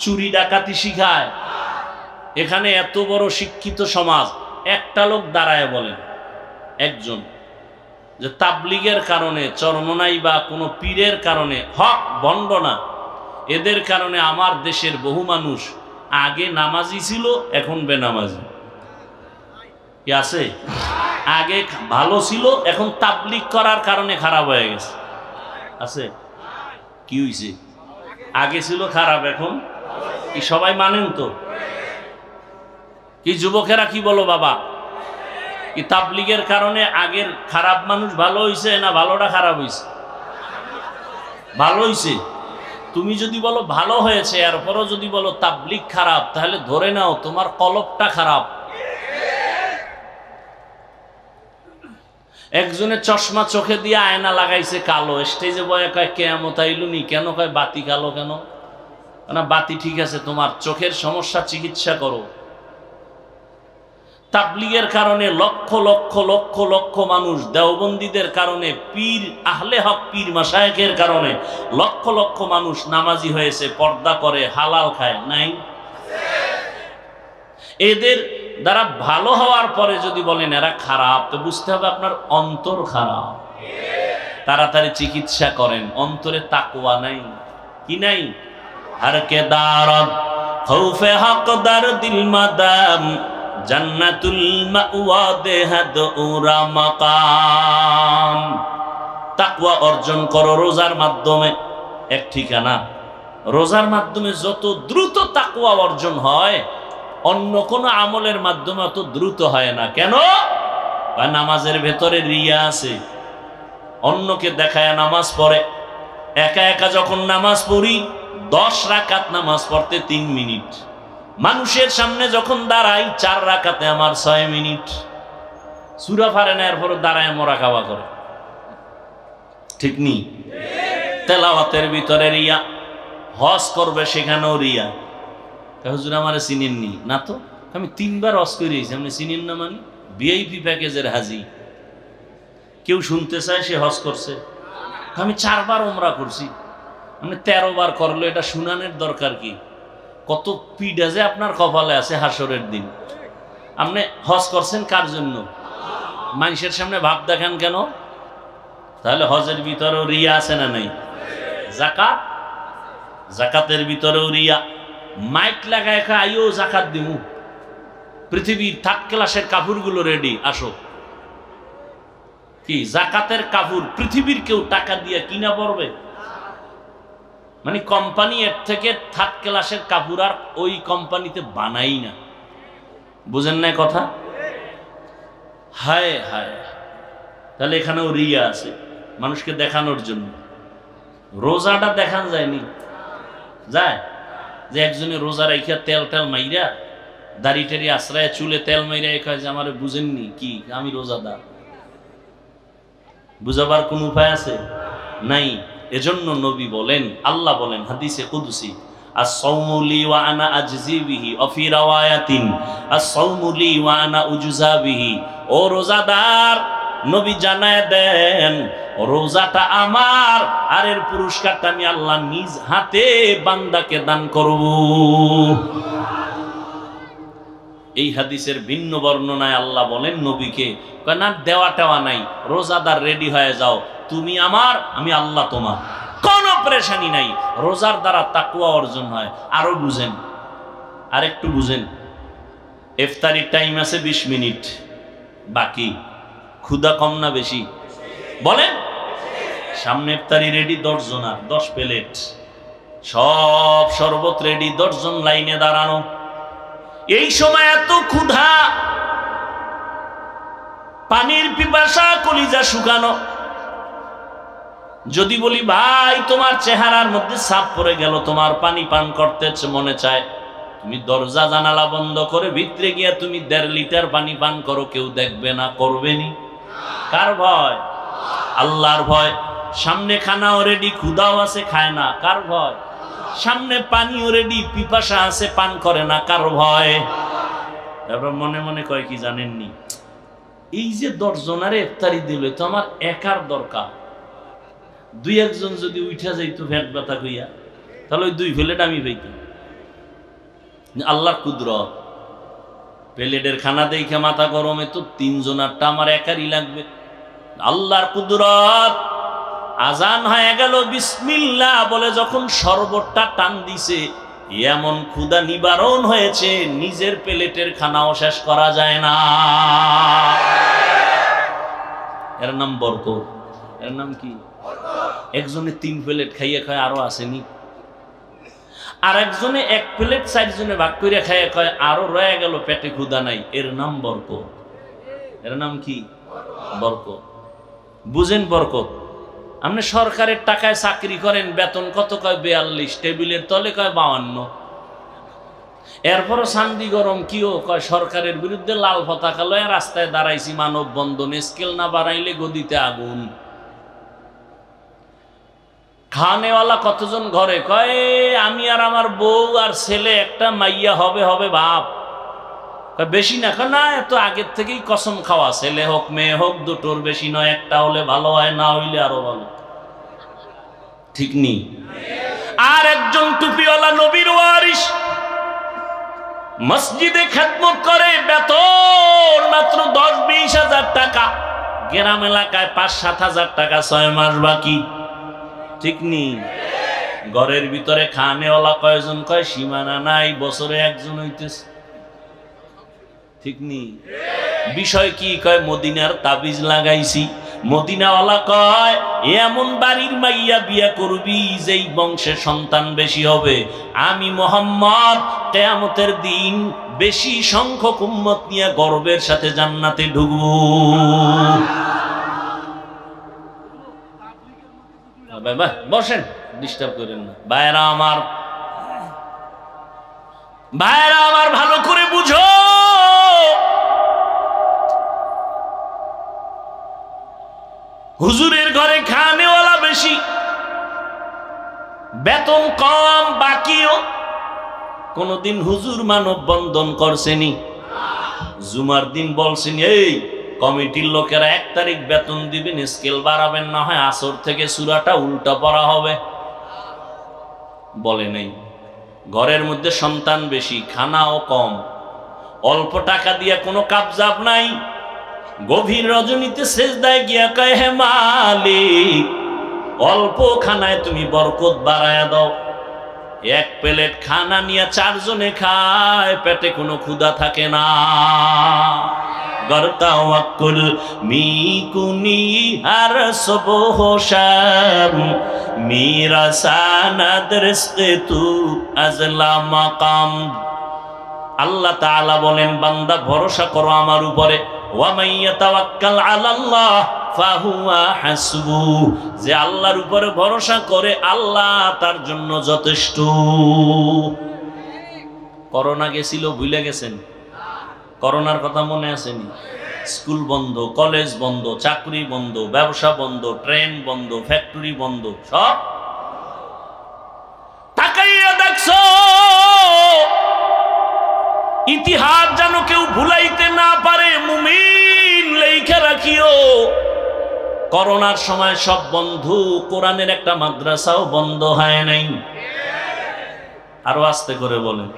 চুরি ডাকাতি শিখায়? এখানে এত বড় শিক্ষিত সমাজ, একটা লোক দাঁড়ায় বলেন, একজন, যে তাবলিগের কারণে, চরমনাই বা কোনো পীরের কারণে, হক ভণ্ড না, এদের কারণে আমার দেশের বহু মানুষ আগে নামাজি ছিল, এখন বেনামাজি। কি আছে? আগে ভালো ছিল, এখন তাবলিগ করার কারণে খারাপ হয়ে গেছে। আছে? কি হইছে? আগে ছিল খারাপ, এখন কি সবাই মানেন তো? কি যুবকেরা কি বলো বাবা? কি তাবলিগের কারণে আগের খারাপ মানুষ ভালো হইছে না ভালোটা খারাপ হইছে? ভালো হইছে। তুমি যদি বলো ভালো হয়েছে, এরপরও যদি বলো তাবলিগ খারাপ, তাহলে ধরে নাও তোমার কলবটা খারাপ। একজনে চশমা চোখে দিয়ে আয়না লাগাইছে কালো, স্টেজে বয়ে কয় কেয়ামত আইলুনি, কেন কয় বাতি কালো কেন? না বাতি ঠিক আছে, তোমার চোখের সমস্যা চিকিৎসা করো। তাবলিগের কারণে লক্ষ লক্ষ লক্ষ লক্ষ মানুষ, দেওবন্দীদের কারণে, পীর আহলে হক পীর মাশায়েখের কারণে লক্ষ লক্ষ মানুষ নামাজি হয়েছে, পর্দা করে, হালাল খায়। নাই? এদের দ্বারা ভালো হওয়ার পরে যদি বলেন এরা খারাপ, তো বুঝতে হবে আপনার অন্তর খারাপ। তাড়াতাড়ি চিকিৎসা করেন, অন্তরে তাকওয়া নাই। কি নাই? হর কে দারদ খৌফে হকদার দিল মাদাম জান্নাতুল মাওয়া দেহাদ উরা মাকাম। তাকওয়া অর্জন করো রোজার মাধ্যমে। এক ঠিকানা, রোজার মাধ্যমে যত দ্রুত তাকওয়া অর্জন হয়, অন্য কোন আমলের মাধ্যমে অত দ্রুত হয় না। কেন? নামাজের ভেতরে রিয়া আছে। অন্যকে দেখায় নামাজ পড়ে, একা একা যখন নামাজ পড়ি 10 রাকাত নামাজ পড়তে 3 মিনিট, মানুষের সামনে যখন দাঁড়াই 4 রাকাতে আমার 6 মিনিট। সূরা পারে না, এরপর দাঁড়ায় মুরাকাবা করে। ঠিক নি? তেলাওয়াতের ভিতরে রিয়া, হজ করবে সেখানেও রিয়া। হুজুর আমারে চিনেননি না? তো আমি 3 বার হজ করেছি, আপনি চিনেন না? মানে ভিআইপি প্যাকেজের হাজি। কেউ শুনতে চায় সে হজ করছে। আমি 4 বার উমরা করছি, আপনি 13 বার করলো, এটা শুনানোর দরকার কি? কত পিডা যে আপনার কপালে আছে হাসরের দিন। আপনি হজ করছেন কার জন্য? মানুষের সামনে ভাব দেখান কেন? তাহলে হজের ভিতরেও রিয়া আছে না নাই? যাকাত, যাকাতের ভিতরেও রিয়া। মাইক লাগায় আইও যাকাত দিমু, পৃথিবীর 3rd ক্লাসের কাপড়গুলো রেডি, আসো। কি যাকাতের কাপড় পৃথিবীর কেউ টাকা দিয়ে কিনা পড়বে? মানে কোম্পানি এর থেকে 3rd ক্লাসের কাপড় আর ওই কোম্পানিতে বানাই না। বুঝেন না কথা? হায় হায়। তাহলে এখানেও রিয়া আছে, মানুষকে দেখানোর জন্য। রোজাটা দেখান যায়নি? যায় যে একজনে রোজা রাইখা তেল টেল মাইরা, দাড়ি টাড়ি আশ্রয়, চুলে তেল মাইরা কয় যে আমারে বুঝেননি কি আমি রোজাদার। বুঝাবার কোন উপায় আছে? নাই। এজন্য নবী বলেন, আল্লাহ বলেন হাদিসে কুদসি, আস-সাওমু লি ওয়া আনা আজজি বিহি, ওয়া ফি রাওয়ায়াতিন আস-সাওমু লি ওয়া আনা উজজা বিহি। ও রোজাদার, নবী জানায় দেন রোজাটা আমার, আর এর পুরস্কারটা আমি আল্লাহ নিজ হাতে বান্দাকে দান করব। এই হাদিসের ভিন্ন বর্ণনায় আল্লাহ বলেন নবীকে, না দেওয়া টেওয়া নাই, রোজাদার রেডি হয়ে যাও, তুমি আমার, আমি আল্লাহ তোমার, কোনো পরেশানি নাই। রোজার দ্বারা তাকওয়া অর্জন হয়। আরো বুঝেন, আরেকটু বুঝেন। ইফতারির টাইম আছে 20 মিনিট বাকি, ক্ষুধা কম না বেশি? বলেন। সামনে ইফতারি রেডি 10 জনার, 10 প্লেট, সব শরবত রেডি, 10 জন লাইনে দাঁড়ানো। এই সময় এত ক্ষুধা, পানির পিপাসা, কলিজা শুকানো। যদি বলি ভাই তোমার চেহারার মধ্যে ছাপ পড়ে গেল, তোমার পানি পান করতে মনে চায়, তুমি দরজা জানালা বন্ধ করে ভিতরে গিয়া তুমি 1.5 লিটার পানি পান করো, কেউ দেখবে না, করবেনি? কার ভয়? আল্লাহর ভয়। সামনে খানাও রেডি, ক্ষুধাও আছে, খায় না, কার ভয়? সামনে পানিও রেডি, পিপাসা আছে, পান করে না, কার ভয়? এবার মনে মনে কয় কি জানেননি, এই যে 10 জনারে ইফতারি দিলে তো আমার একার দরকার, 2-1 জন যদি উঠা যাইতো পেট ব্যথা কইয়া, তাহলে ওই 2 প্লেট আমি পাইতাম। আল্লাহর কুদরত, প্লেটের খানা দেখে মাথা গরমে তো 3 জনারটা আমার একারই লাগবে। আল্লাহর কুদরত। আজান হয়ে গেল, বিসমিল্লাহ বলে যখন শরবতটা টান দিছে, এমন ক্ষুধা নিবারণ হয়েছে, নিজের প্লেটের খানাও শেষ করা যায় না। এর নাম বরকত। এর নাম কি? একজনে 3 প্লেট খাইয়ে খায় আরো আসেনি, আর একজনে 1 প্লেট 4 জনে ভাগ করে খাইয়ে খায় আরো রয়ে গেল, পেটে ক্ষুধা নাই। এর নাম বরকত। এর নাম কি? বরকত। বুঝেন বরকত? আপনি সরকারের টাকায় চাকরি করেন, বেতন কত? কয় 42, টেবিলের তলে কয় 52। এরপরও শান্তি গরম কিও কয় সরকারের বিরুদ্ধে লাল পতাকা লয়ে রাস্তায় দাঁড়াইছি, মানব বন্ধন, স্কেল না বাড়াইলে গদিতে আগুন। খানেওয়ালা কতজন ঘরে? কয় আমি আর আমার বউ আর ছেলে, একটা মাইয়া হবে হবে বাপ। বেশি না? না, এত আগের থেকেই কসম খাওয়া, ছেলে হোক মেয়ে হোক দুটোর বেশি নয়, একটা হলে ভালো হয়, না হইলে আরো ভালো। ঠিক নি? আর একজন টুপিওয়ালা নবীর ওয়ারিস, মসজিদে খেদমত করে, বেতন মাত্র 10-20 হাজার টাকা, গ্রাম এলাকায় 5-7 হাজার টাকা, 6 মাস বাকি। ঠিক নি? ঘরের ভিতরে খানেওয়ালা কয়জন? কয় সীমানা নাই, বছরে 1 জন হইতেছে। ঠিক নি? বিষয় কি? কয় মদিনার তাবিজ লাগাইছি। মদিনাওয়ালা কয় এমন বাড়ির মাইয়া বিয়া করবি যেই বংশে সন্তান বেশি হবে, আমি মুহাম্মদ কিয়ামতের দিন বেশি সংখ্যক উম্মত নিয়ে গর্বের সাথে জান্নাতে ঢুকবো। বসেন, ডিস্টার্ব করেন না। ভাইরা আমার, ভাইরা আমার, ভালো করে বুঝো, হুজুরের ঘরে খানেওয়ালা বেশি, বেতন কম, বাকিও। কোনদিন হুজুর মানব বন্ধন করছেনি? জুমার দিন বলছেন এই কমিটির লোকেরা 1 তারিখ বেতন দিবেন, স্কেল বাড়াবেন, না হয় আসর থেকে সূরাটা উল্টা পড়া হবে? বলে নেই। ঘরের মধ্যে সন্তান বেশি, খানাও কম, অল্প টাকা দিয়ে কোনো কাবজাব নাই। গভীর রজনীতে সেজদায় গিয়া কয় হে মালিক, অল্প খানায় তুমি বরকত বাড়ায়া দাও। 1 প্লেট খানা নিয়ে 4 জনে খায়, পেটে কোনো ক্ষুধা থাকে না। গরতাওয়াক্কুল মিকুনি আর সবহশাম মিরাসানাদ রিজকে তু আজলা মাকাম। আল্লাহ তাআলা বলেন বান্দা ভরসা করো আমার উপরে, ওয়া মান ইয়াতাওয়াক্কাল আলাল্লাহ ফাহুয়া হাসবু, যে আল্লাহর উপরে ভরসা করে আল্লাহ তার জন্য যথেষ্ট। করোনা গেছিল, ভুলে গেছেন? করোনার কথা মনে আসেনি? স্কুল বন্ধ, কলেজ বন্ধ, চাকরি বন্ধ, ব্যবসা বন্ধ, ট্রেন বন্ধ, ফ্যাক্টরি বন্ধ, সব। তাকাইয়া দেখছো ইতিহাস যেন কেউ ভুলাইতে না পারে। মুমিন লেখা রাখিও, করোনার সময় সব বন্ধু, কোরআনের একটা মাদ্রাসাও বন্ধ হয় নাই। আরো আস্তে করে বলেন।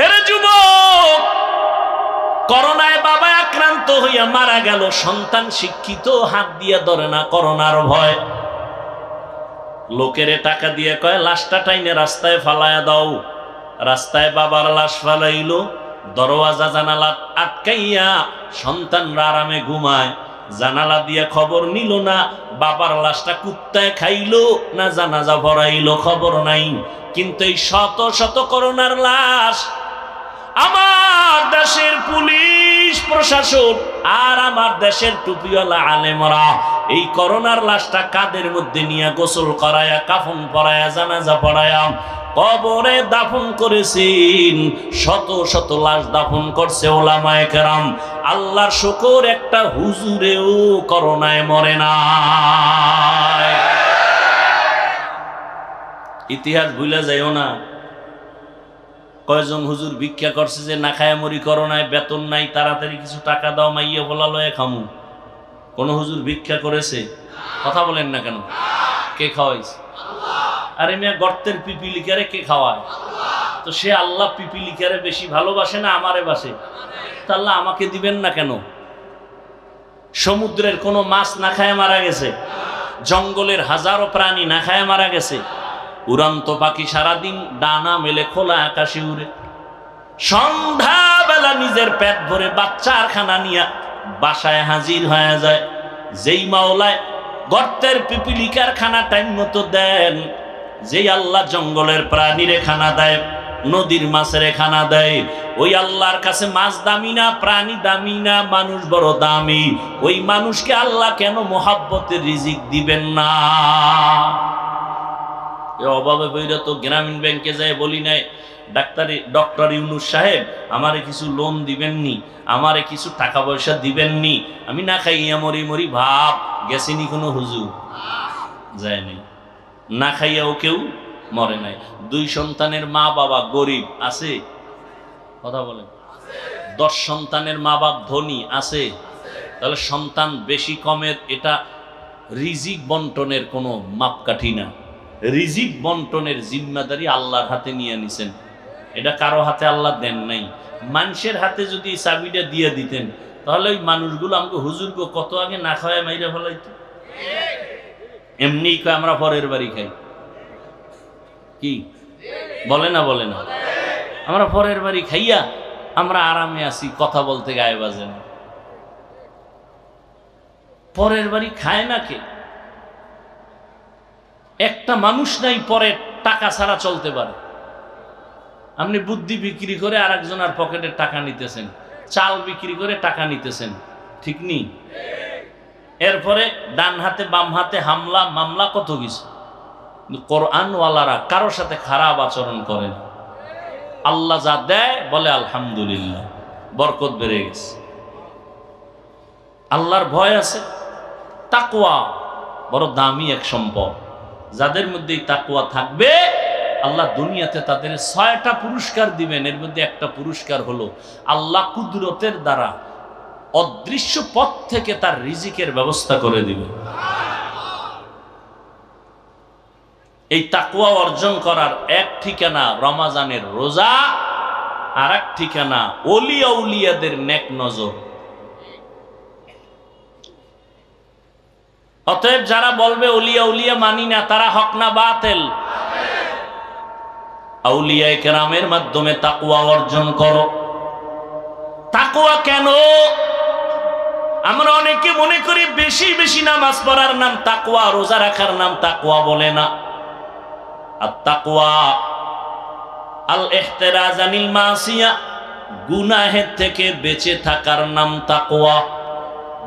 এরে যুবক, করোনায় বাবা আক্রান্ত হইয়া মারা গেল, সন্তান শিক্ষিত, হাত দিয়ে ধরে না করোনার ভয়। লোকেরে টাকা দিয়ে কয় লাশটা টাইনে রাস্তায় ফালায়া দাও। রাস্তায় বাবার লাশ ফালাইলো, দরওয়াজা জানালা আটকাইয়া সন্তানরা আরামে ঘুমায়। জানালা দিয়ে খবর নিল না বাবার লাশটা কুত্তায় খাইলো না জানাজা ভরাইলো, খবর নাই। কিন্তু এই শত শত করোনার লাশ আমার দেশের পুলিশ প্রশাসন আর আমার দেশের টুপিওয়ালা আলেমরা এই করোনার লাশটা কাদের মধ্যে নিয়ে গোসল করায়া, কাফন পরায়া, জানাজা পড়ায়া কবরে দাফন করেছেন, শত শত লাশ দাফন করছে ওলামায়ে কেরাম। আল্লাহর শুকর, একটা হুজুরেও করোনায় মরে না। ইতিহাস ভুলে যাইও না। কয়জন হুজুর ভিক্ষা করছে যে না খায় মরি, করোনায় বেতন নাই, তাড়াতাড়ি কিছু টাকা দাও, মাইয়া বলা লয়ে খামু। কোন হুজুর ভিক্ষা করেছে? কথা বলেন না কেন? কে খাওয়াইছে? আরে মিয়া, গর্তের পিপিলিকারে কে খাওয়ায়? তো সে আল্লাহ পিপিলিকারে বেশি ভালোবাসে না আমারে বাসে? তা আল্লাহ আমাকে দিবেন না কেন? সমুদ্রের কোনো মাছ না খায় মারা গেছে, জঙ্গলের হাজারো প্রাণী না খায় মারা গেছে, উড়ন্ত পাখি সারাদিন ডানা মেলে খোলা আকাশে উড়ে, সন্ধ্যাবেলা নিজের পেট ভরে বাচ্চার খানা নিয়ে বাসায় হাজির হয়ে যায়। যেই মাওলায় গর্তের পিপিলিকার খানা টাইম মতো দেন, যেই আল্লাহ জঙ্গলের প্রাণীরে খানা দেয়, নদীর মাছের খানা দেয়, ওই আল্লাহর কাছে মাছ দামি না, প্রাণী দামি না, মানুষ বড় দামি। ওই মানুষকে আল্লাহ কেন মোহাব্বতের রিজিক দিবেন না? অভাবে বইরা তো গ্রামীণ ব্যাংকে যায় বলি নাই, ডক্টর ইউনুস সাহেব আমারে কিছু লোন দিবেননি, আমারে কিছু টাকা পয়সা দিবেননি, আমি না খাইয়া মরি মরি ভাব গেছেনি কোনো হুজুর? যায় নাই। না খাইয়াও কেউ মরে নাই। 2 সন্তানের মা বাবা গরিব আছে? কথা বলেন। 10 সন্তানের মা বাপ ধনী আছে? তাহলে সন্তান বেশি কমের এটা রিজিক বন্টনের কোনো মাপকাঠি না। রিজিক বন্টনের জিম্মাদারি আল্লাহর হাতে নিয়ে নিছেন, এটা কারো হাতে আল্লাহ দেন নাই। মানুষের হাতে যদি চাবিটা দিয়ে দিতেন, তাহলে ওই মানুষগুলো আমাকে হুজুরকে কত আগে না খাওয়ায় মাইরা ফেলাইতো। এমনি কয় আমরা পরের বাড়ি খাই, কি বলে না? বলে না? আমরা পরের বাড়ি খাইয়া আমরা আরামে আছি, কথা বলতে গায়ে বাজে না। পরের বাড়ি খায় না কে? একটা মানুষ নাই পরে টাকা ছাড়া চলতে পারে। আপনি বুদ্ধি বিক্রি করে আরেকজনের পকেটের টাকা নিতেছেন, চাল বিক্রি করে টাকা নিতেছেন, ঠিক নি? এরপরে ডান হাতে বাম হাতে হামলা মামলা কত কিছু। কোরআনওয়ালারা কারোর সাথে খারাপ আচরণ করে না। আল্লাহ যা দেয় বলে আলহামদুলিল্লাহ, বরকত বেড়ে গেছে। আল্লাহর ভয় আছে। তাকওয়া বড় দামি এক সম্পদ। যাদের মধ্যে তাকওয়া থাকবে, আল্লাহ দুনিয়াতে তাদের 6টা পুরস্কার দিবেন। এর মধ্যে একটা পুরস্কার হলো আল্লাহ কুদরতের দ্বারা অদৃশ্য পথ থেকে তার রিজিকের ব্যবস্থা করে দিবেন। এই তাকওয়া অর্জন করার এক ঠিকানা রমজানের রোজা, আর এক ঠিকানা ওলিয়া উলিয়াদের নেক নজর। অতএব যারা বলবে ওলিয়া উলিয়া মানি না, তারা হক না বাতিল? আউলিয়ায়ে কেরামের মাধ্যমে তাকওয়া অর্জন করো। তাকওয়া কেন? আমরা অনেকে মনে করি বেশি বেশি নামাজ পড়ার নাম তাকওয়া, রোজা রাখার নাম তাকওয়া বলে না। আর তাকওয়া আল ইহতিরাজ আনিল মাসিয়া, গুনাহের থেকে বেঁচে থাকার নাম তাকওয়া।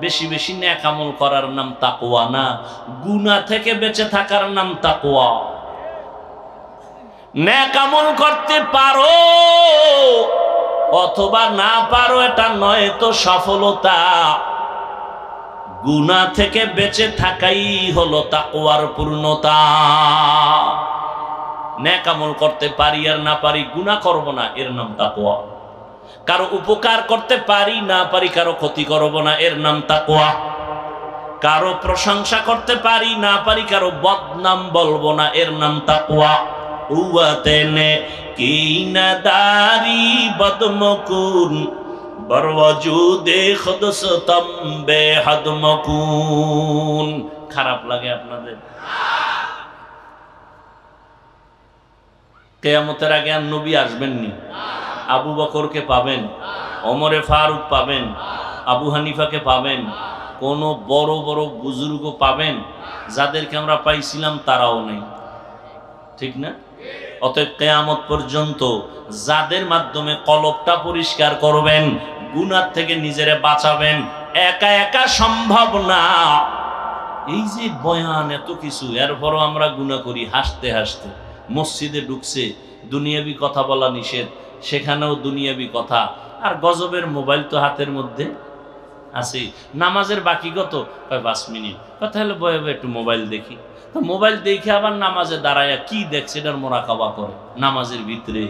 বেশি বেশি নেক আমল করার নাম তাকওয়া না, গুনাহ থেকে বেঁচে থাকার নাম তাকওয়া। নেক আমল করতে পারো অথবা না পারো, এটা নয় তো সফলতা। গুনাহ থেকে বেঁচে থাকাই হলো তাকওয়ার পূর্ণতা। নেক আমল করতে পারি আর না পারি, গুনাহ করব না, এর নাম তাকওয়া। কারো উপকার করতে পারি না পারি, কারো ক্ষতি করব না, এর নাম তাকওয়া। কারো প্রশংসা করতে পারি না পারি, কারো বদনাম বলবো না, এর নাম তাকওয়া। উওয়াতেনে কিনাদারি বদমকুন বরওয়াজুদে খুদসতম বেহদমকুন। খারাপ লাগে আপনাদের? কিয়ামতের আগে আর নবী আসবেননি। আবু বকরকে পাবেন, ওমরে ফারুক পাবেন, আবু হানিফাকে পাবেন, কোন বড় বড় বুজুর্গ পাবেন। যাদেরকে আমরা পাইছিলাম তারাও নেই, ঠিক না? অতএব কিয়ামত পর্যন্ত যাদের মাধ্যমে কলবটা পরিষ্কার করবেন, গুনাহ থেকে নিজেরে বাঁচাবেন, একা একা সম্ভব না। এই যে বয়ান এত কিছু, এরপরও আমরা গুনাহ করি হাসতে হাসতে। মসজিদে ঢুকছে, দুনিয়াবি কথা বলা নিষেধ, সেখানেও দুনিয়াবি কথা। আর গজবের মোবাইল তো হাতের মধ্যে আছে। নামাজের বাকি কত? 5 মিনিট। কথা হলো বয়ে বয়ে একটু মোবাইল দেখি। তো মোবাইল দেখে আবার নামাজে দাঁড়ায়া কি দেখছে এটার মোরাকাবা করে নামাজের ভিতরে।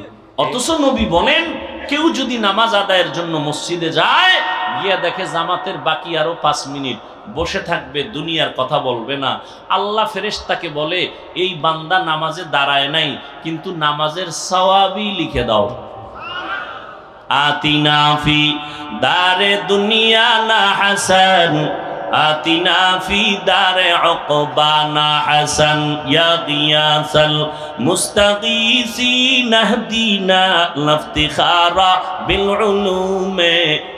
অথচ নবী বলেন কেউ যদি নামাজ আদায়ের জন্য মসজিদে যায়, গিয়া দেখে জামাতের বাকি আরো 5 মিনিট, বসে থাকবে, দুনিয়ার কথা বলবে না। আল্লাহ ফেরেশতাকে বলে এই বান্দা নামাজে দাঁড়ায় নাই, কিন্তু নামাজের সওয়াবই লিখে দাও। আতিনা ফি দারে দুনিয়া না হাসান, আতিনা ফি দারে উকবানা হাসান, ইয়া গিয়াসাল মুস্তাগীসিন আহদিনা লাফতিখারা বিল উলুমে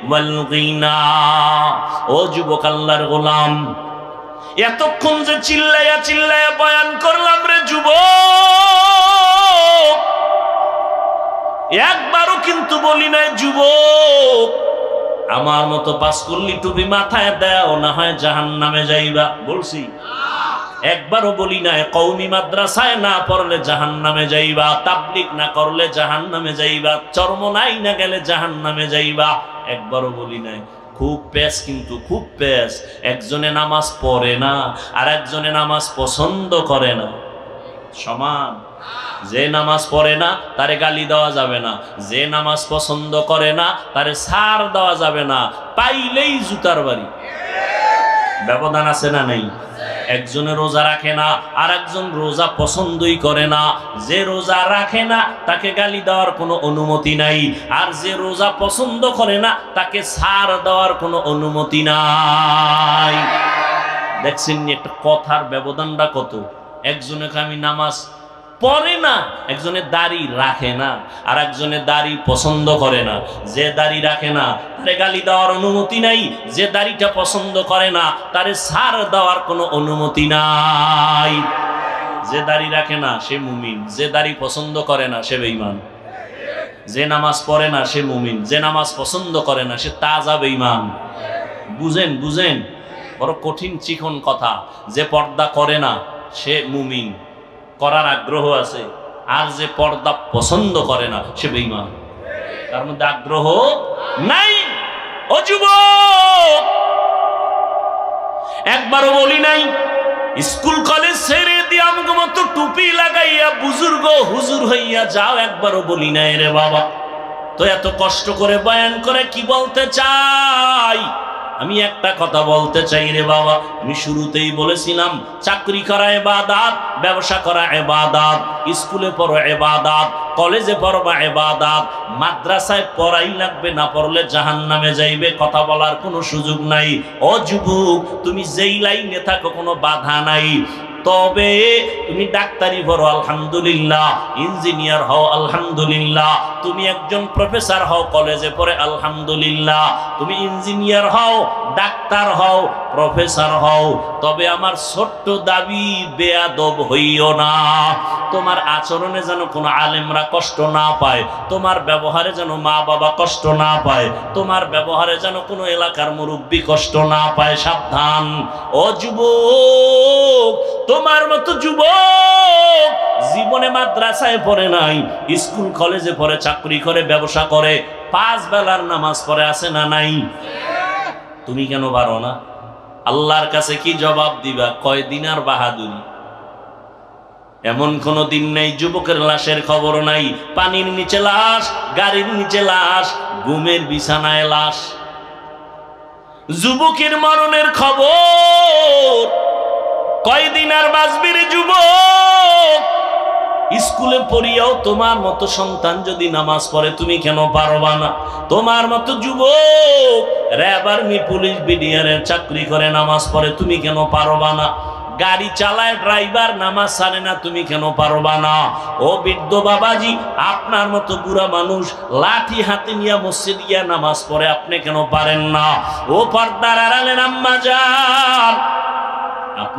ওয়াল গিনা। ও যুবক আল্লাহর গোলাম, এতক্ষণ যে চিল্লাইয়া চিল্লাইয়া বয়ান করলাম রে যুবক, একবারও কিন্তু বলি নাই যুবক আমার মতো 5 কুল্লি টুপি মাথায় দাও, না হয় জাহান্নামে যাইবা। বলছি? একবারও বলি নাই কওমি মাদ্রাসায় না পড়লে জাহান্নামে যাইবা, তাবলীগ না করলে জাহান্নামে যাইবা, চরমনাই না গেলে জাহান্নামে যাইবা। একবারও বলি নাই। খুব পেশ, কিন্তু খুব পেশ। একজনে নামাজ পড়ে না আর একজনে নামাজ পছন্দ করে না, সমান। যে নামাজ পড়ে না তারে গালি দেওয়া যাবে না, যে নামাজ পছন্দ করে না তারে ছাড় দেওয়া যাবে না, পাইলেই জুতার বাড়ি। ব্যবধান আছে না নাই? একজনে রোজা রাখে না আর একজন রোজা পছন্দই করে না। যে রোজা রাখে না তাকে গালি দেওয়ার কোনো অনুমতি নাই, আর যে রোজা পছন্দ করে না তাকে ছাড় দেওয়ার কোনো অনুমতি নাই। দেখছেন একটা কথার ব্যবধানটা কত। একজনে আমি নামাজ পড়ে না, একজনের দাড়ি রাখে না আর একজনের দাড়ি পছন্দ করে না। যে দাড়ি রাখে না তারে গালি দেওয়ার অনুমতি নাই, যে দাড়িটা পছন্দ করে না তারে ছাড় দেওয়ার কোনো অনুমতি নাই। যে দাড়ি রাখে না সে মুমিন, যে দাড়ি পছন্দ করে না সে বেঈমান। যে নামাজ পড়ে না সে মুমিন, যে নামাজ পছন্দ করে না সে তাজা বেঈমান। বুঝেন? বুঝেন? বড় কঠিন চিকন কথা। যে পর্দা করে না সে মুমিন, করার আগ্রহ আছে, আর যে পর্দা পছন্দ করে না সে বেঈমান, তার মধ্যে আগ্রহ নাই। ও যুবক, একবারও বলি নাই স্কুল কলেজ ছেড়ে দিয়ে আমাকে মতো টুপি লাগাইয়া বুজুর্গ হুজুর হইয়া যাও, একবারও বলি নাই রে বাবা। তো এত কষ্ট করে বয়ান করে কি বলতে চাই? আমি একটা কথা বলতে চাই রে বাবা। আমি শুরুতেই বলেছিলাম চাকরি করা ইবাদত, ব্যবসা করা ইবাদত, স্কুলে পড়ো ইবাদত, কলেজে পড়বা ইবাদত, মাদ্রাসায় পড়াই লাগবে, না পড়লে জাহান্নামে যাইবে। কথা বলার কোনো সুযোগ নাই। ও যুবক, তুমি যেই লাইনে থাকো কোনো বাধা নাই। তবে তুমি ডাক্তারি পড়ো আলহামদুলিল্লাহ, ইঞ্জিনিয়ার হও আলহামদুলিল্লাহ, তুমি একজন প্রফেসর হও কলেজে পড়ে আলহামদুলিল্লাহ, তুমি ইঞ্জিনিয়ার হও, ডাক্তার হও, প্রফেসর হও। তবে আমার ছোট্ট দাবি, বেয়াদব হইও না। তোমার আচরণে যেন কোনো আলেমরা কষ্ট না পায়, তোমার ব্যবহারে যেন মা বাবা কষ্ট না পায়, তোমার ব্যবহারে যেন কোনো এলাকার মুরব্বী কষ্ট না পায়। সাবধান। ও যুবক, তোমার মতো যুবক জীবনে মাদ্রাসায় পড়ে নাই, স্কুল কলেজে পড়ে, চাকরি করে, ব্যবসা করে, 5 বেলার নামাজ পড়ে, আছে না নাই? তুমি কেন পারো না? আল্লাহর কাছে কি জবাব দিবা? কয়দিন আর বাহাদুরি? এমন কোন দিন নেই যুবকের লাশের খবর নাই। পানির নিচে লাশ, গাড়ির নিচে লাশ, ঘুমের বিছানায় লাশ। যুবকের মরণের খবর কয়দিন আর বাঁচবি রে যুবক? স্কুলে পড়িয়াও তোমার মতো সন্তান যদি নামাজ পড়ে, তুমি কেন পারবা না? তোমার মতো যুবক র্যাব, আর্মি, পুলিশ, বিডিআরের চাকরি করে নামাজ পড়ে, তুমি কেন পারবা না? গাড়ি চালায় ড্রাইভার, নামাজ ছাড়ে না, তুমি কেন পারবা না? ও বৃদ্ধ বাবাজি, আপনার মতো বুড়া মানুষ লাঠি হাতে নিয়ে মসজিদ গিয়া নামাজ পড়ে, আপনি কেন পারেন না? ও পর্দার আড়ালের আম্মা জান,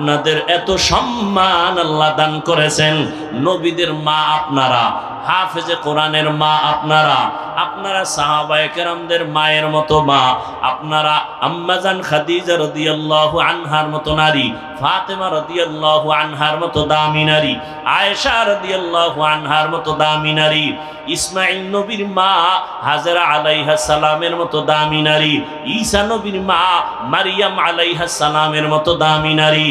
আপনাদের এত সম্মান আল্লাহ দান করেছেন। নবীদের মা আপনারা, হাফেজে কোরআনের মা আপনারা, আপনারা সাহাবায়ে কেরামদের মায়ের মতো মা, আপনারা আম্মাজান খাদিজা রাদিয়াল্লাহু আনহার মতো নারী, ফাতেমা রাদিয়াল্লাহু আনহার মতো দামি নারী, আয়েশা রাদিয়াল্লাহু আনহার মতো দামি নারী, ইসমাঈল নবীর মা হাজেরা আলাইহিস সালামের মতো দামি নারী, ঈসা নবীর মা মারিয়াম আলাইহিস সালামের মতো দামি নারী।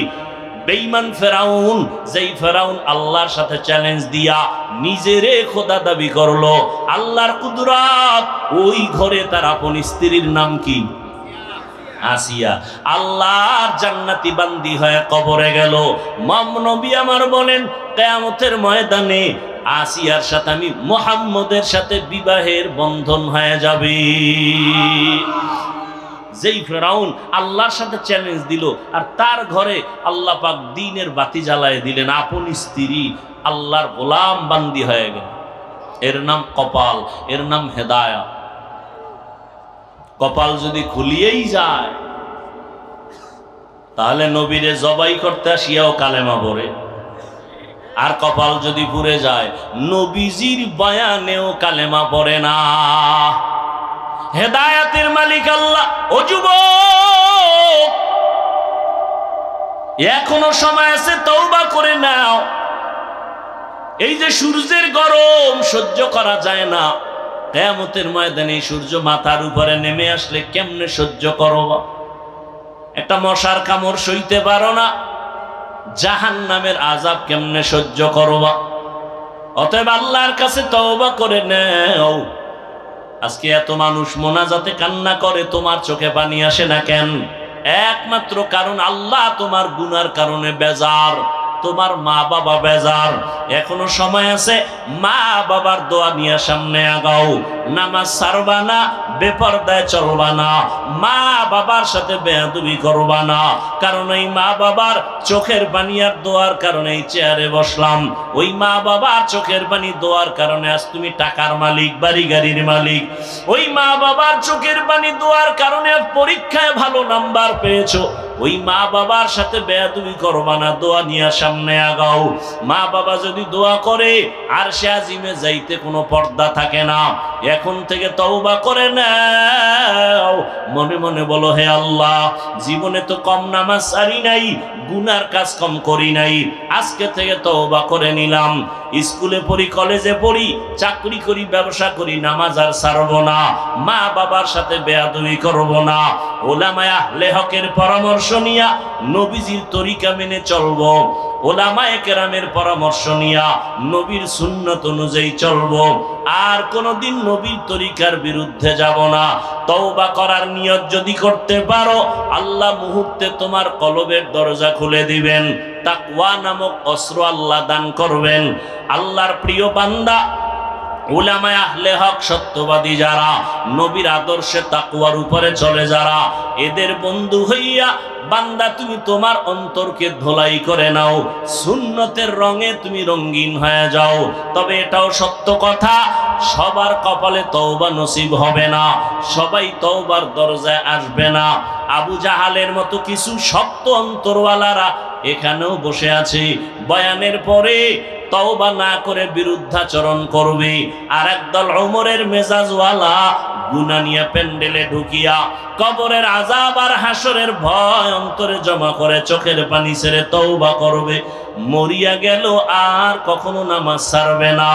বেঈমান ফেরাউন, যেই ফেরাউন আল্লাহর সাথে চ্যালেঞ্জ দিয়া নিজেরে খোদা দাবি করলো, আল্লাহর কুদরত, ওই ঘরে তার আপন স্ত্রীর নাম কি? আসিয়া। আল্লাহর জান্নাতি বান্দি হয়ে কবরে গেল। নবী আমার বলেন কিয়ামতের ময়দানে আসিয়ার সাথে আমি মুহাম্মদের সাথে বিবাহের বন্ধন হয়ে যাবে। যেই ফেরাউন আল্লাহর সাথে চ্যালেঞ্জ দিল, আর তার ঘরে আল্লাহ পাক দ্বীনের বাতি জ্বালায় দিলেন, আপন স্ত্রী আল্লাহর গোলাম বান্দি হয়ে গেল। এর নাম কপাল, এর নাম হেদায়া। কপাল যদি খুলিয়েই যায় তাহলে নবীরে জবাই করতে আসিয়াও কালেমা পড়ে, আর কপাল যদি পুড়ে যায় নবীজির বয়ানেও কালেমা পড়ে না। হেদায়াতের মালিক আল্লাহ। ও যুবক, এখনো সময় আছে, তওবা করে নাও। এই যে সূর্যের গরম সহ্য করা যায় না, কিয়ামতের ময়দানে সূর্য মাথার উপরে নেমে আসলে কেমনে সহ্য করবা? একটা মশার কামড় সইতে পারো না, জাহান্নামের আযাব কেমনে সহ্য করবা? অতএব আল্লাহর কাছে তওবা করে নাও। আজকে এত মানুষ মোনাজাতে কান্না করে, তোমার চোখে পানি আসে না কেন? একমাত্র কারণ আল্লাহ তোমার গুনার কারণে বেজার, তোমার মা বাবা বেজার। এখনো সময় আছে, মা বাবার দোয়া নিয়ে সামনে আগাও। নামাজ ছাড়বা না, বেপরদায় চলবা না, মা বাবার সাথে বেয়াদবি করবা না। কারণ এই মা বাবার চোখের পানি আর দোয়ার কারণে এই চেয়ারে বসলাম। ওই মা বাবার চোখের পানি দোয়ার কারণে আজ তুমি টাকার মালিক, বাড়ি গাড়ির মালিক। ওই মা বাবার চোখের পানি দোয়ার কারণে পরীক্ষায় ভালো নাম্বার পেয়েছো। ওই মা বাবার সাথে বেয়াদবি করবা না, দোয়া নিয়ে সামনে আগাও। মা বাবা যদি দোয়া করে আরশে আজিমে যাইতে কোনো পর্দা থাকে না। এখন থেকে তওবা করে নাও, মনে মনে বলো, হে আল্লাহ, জীবনে তো কম নামাজ সারি নাই, গুনার কাজ কম করি নাই, আজকে থেকে তওবা করে নিলাম। স্কুলে পড়ি, কলেজে পড়ি, চাকরি করি, ব্যবসা করি, নামাজ আর ছাড়বো না, মা বাবার সাথে বেয়াদবি করব না। ওলামায়ে আহলে হকের পরামর্শ নিয়া নবীজির তরিকা মেনে চলবো, ওলামায়ে কেরামের পরামর্শ নিয়া নবীর সুন্নত অনুযায়ী চলবো। আর কোনদিন নবীর তরিকার বিরুদ্ধে যাব না। তওবা করার নিয়ত যদি করতে পারো, আল্লাহ মুহূর্তে তোমার কলবের দরজা খুলে দিবেন। তাকওয়া নামক অস্ত্র আল্লাহ দান করবেন। আল্লাহর প্রিয় বান্দা, উলামায়ে আহলে হক, সত্যবাদী যারা, নবীর আদর্শে তাকওয়ার উপরে চলে যারা, এদের বন্ধু হইয়া বান্দা তুমি তোমার অন্তরকে ধোলাই করে নাও, সুন্নতের রঙে তুমি রঙিন হয়ে যাও। তবে এটাও সত্য কথা, সবার কপালে তওবা নসিব হবে না, সবাই তওবার দরজায় আসবে না। আবু জাহালের মতো কিছু শক্ত অন্তরওয়ালারা এখানেও বসে আছে, বয়ানের পরে তওবা না করে বিরুদ্ধাচরণ করবে। আর একদল ওমরের মেজাজওয়ালা গুনাহ নিয়ে প্যান্ডেলে ঢুকিয়া কবরের আযাব আর হাসরের ভয় অন্তরে জমা করে চোখের পানি ছেড়ে তওবা করবে, মরিয়া গেল আর কখনো নামাজ ছাড়বে না।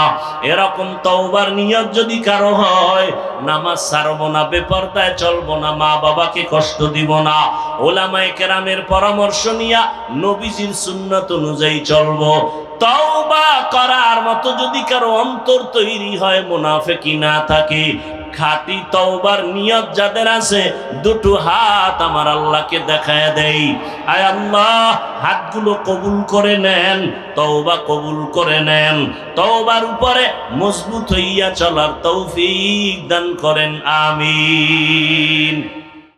এরকম তওবার নিয়ত যদি কারো হয়, নামাজ ছাড়বো না, বেপরদায় চলবো না, মা বাবাকে কষ্ট দিব না, ওলামায়ে কেরামের পরামর্শ নিয়া নবীজির সুন্নাত অনুযায়ী চলবো। তওবা করার মতো যদি কারো অন্তর তৈরি হয়, মুনাফিকি না থাকে, খাঁটি তওবার নিয়ত যাদের আছে, দুটো হাত আমার আল্লাহকে দেখায় দেই, আয় আল্লাহ, হাতগুলো কবুল করে নেন, তওবা কবুল করে নেন, তওবার উপরে মজবুত হইয়া চলার তৌফিক দান করেন, আমিন।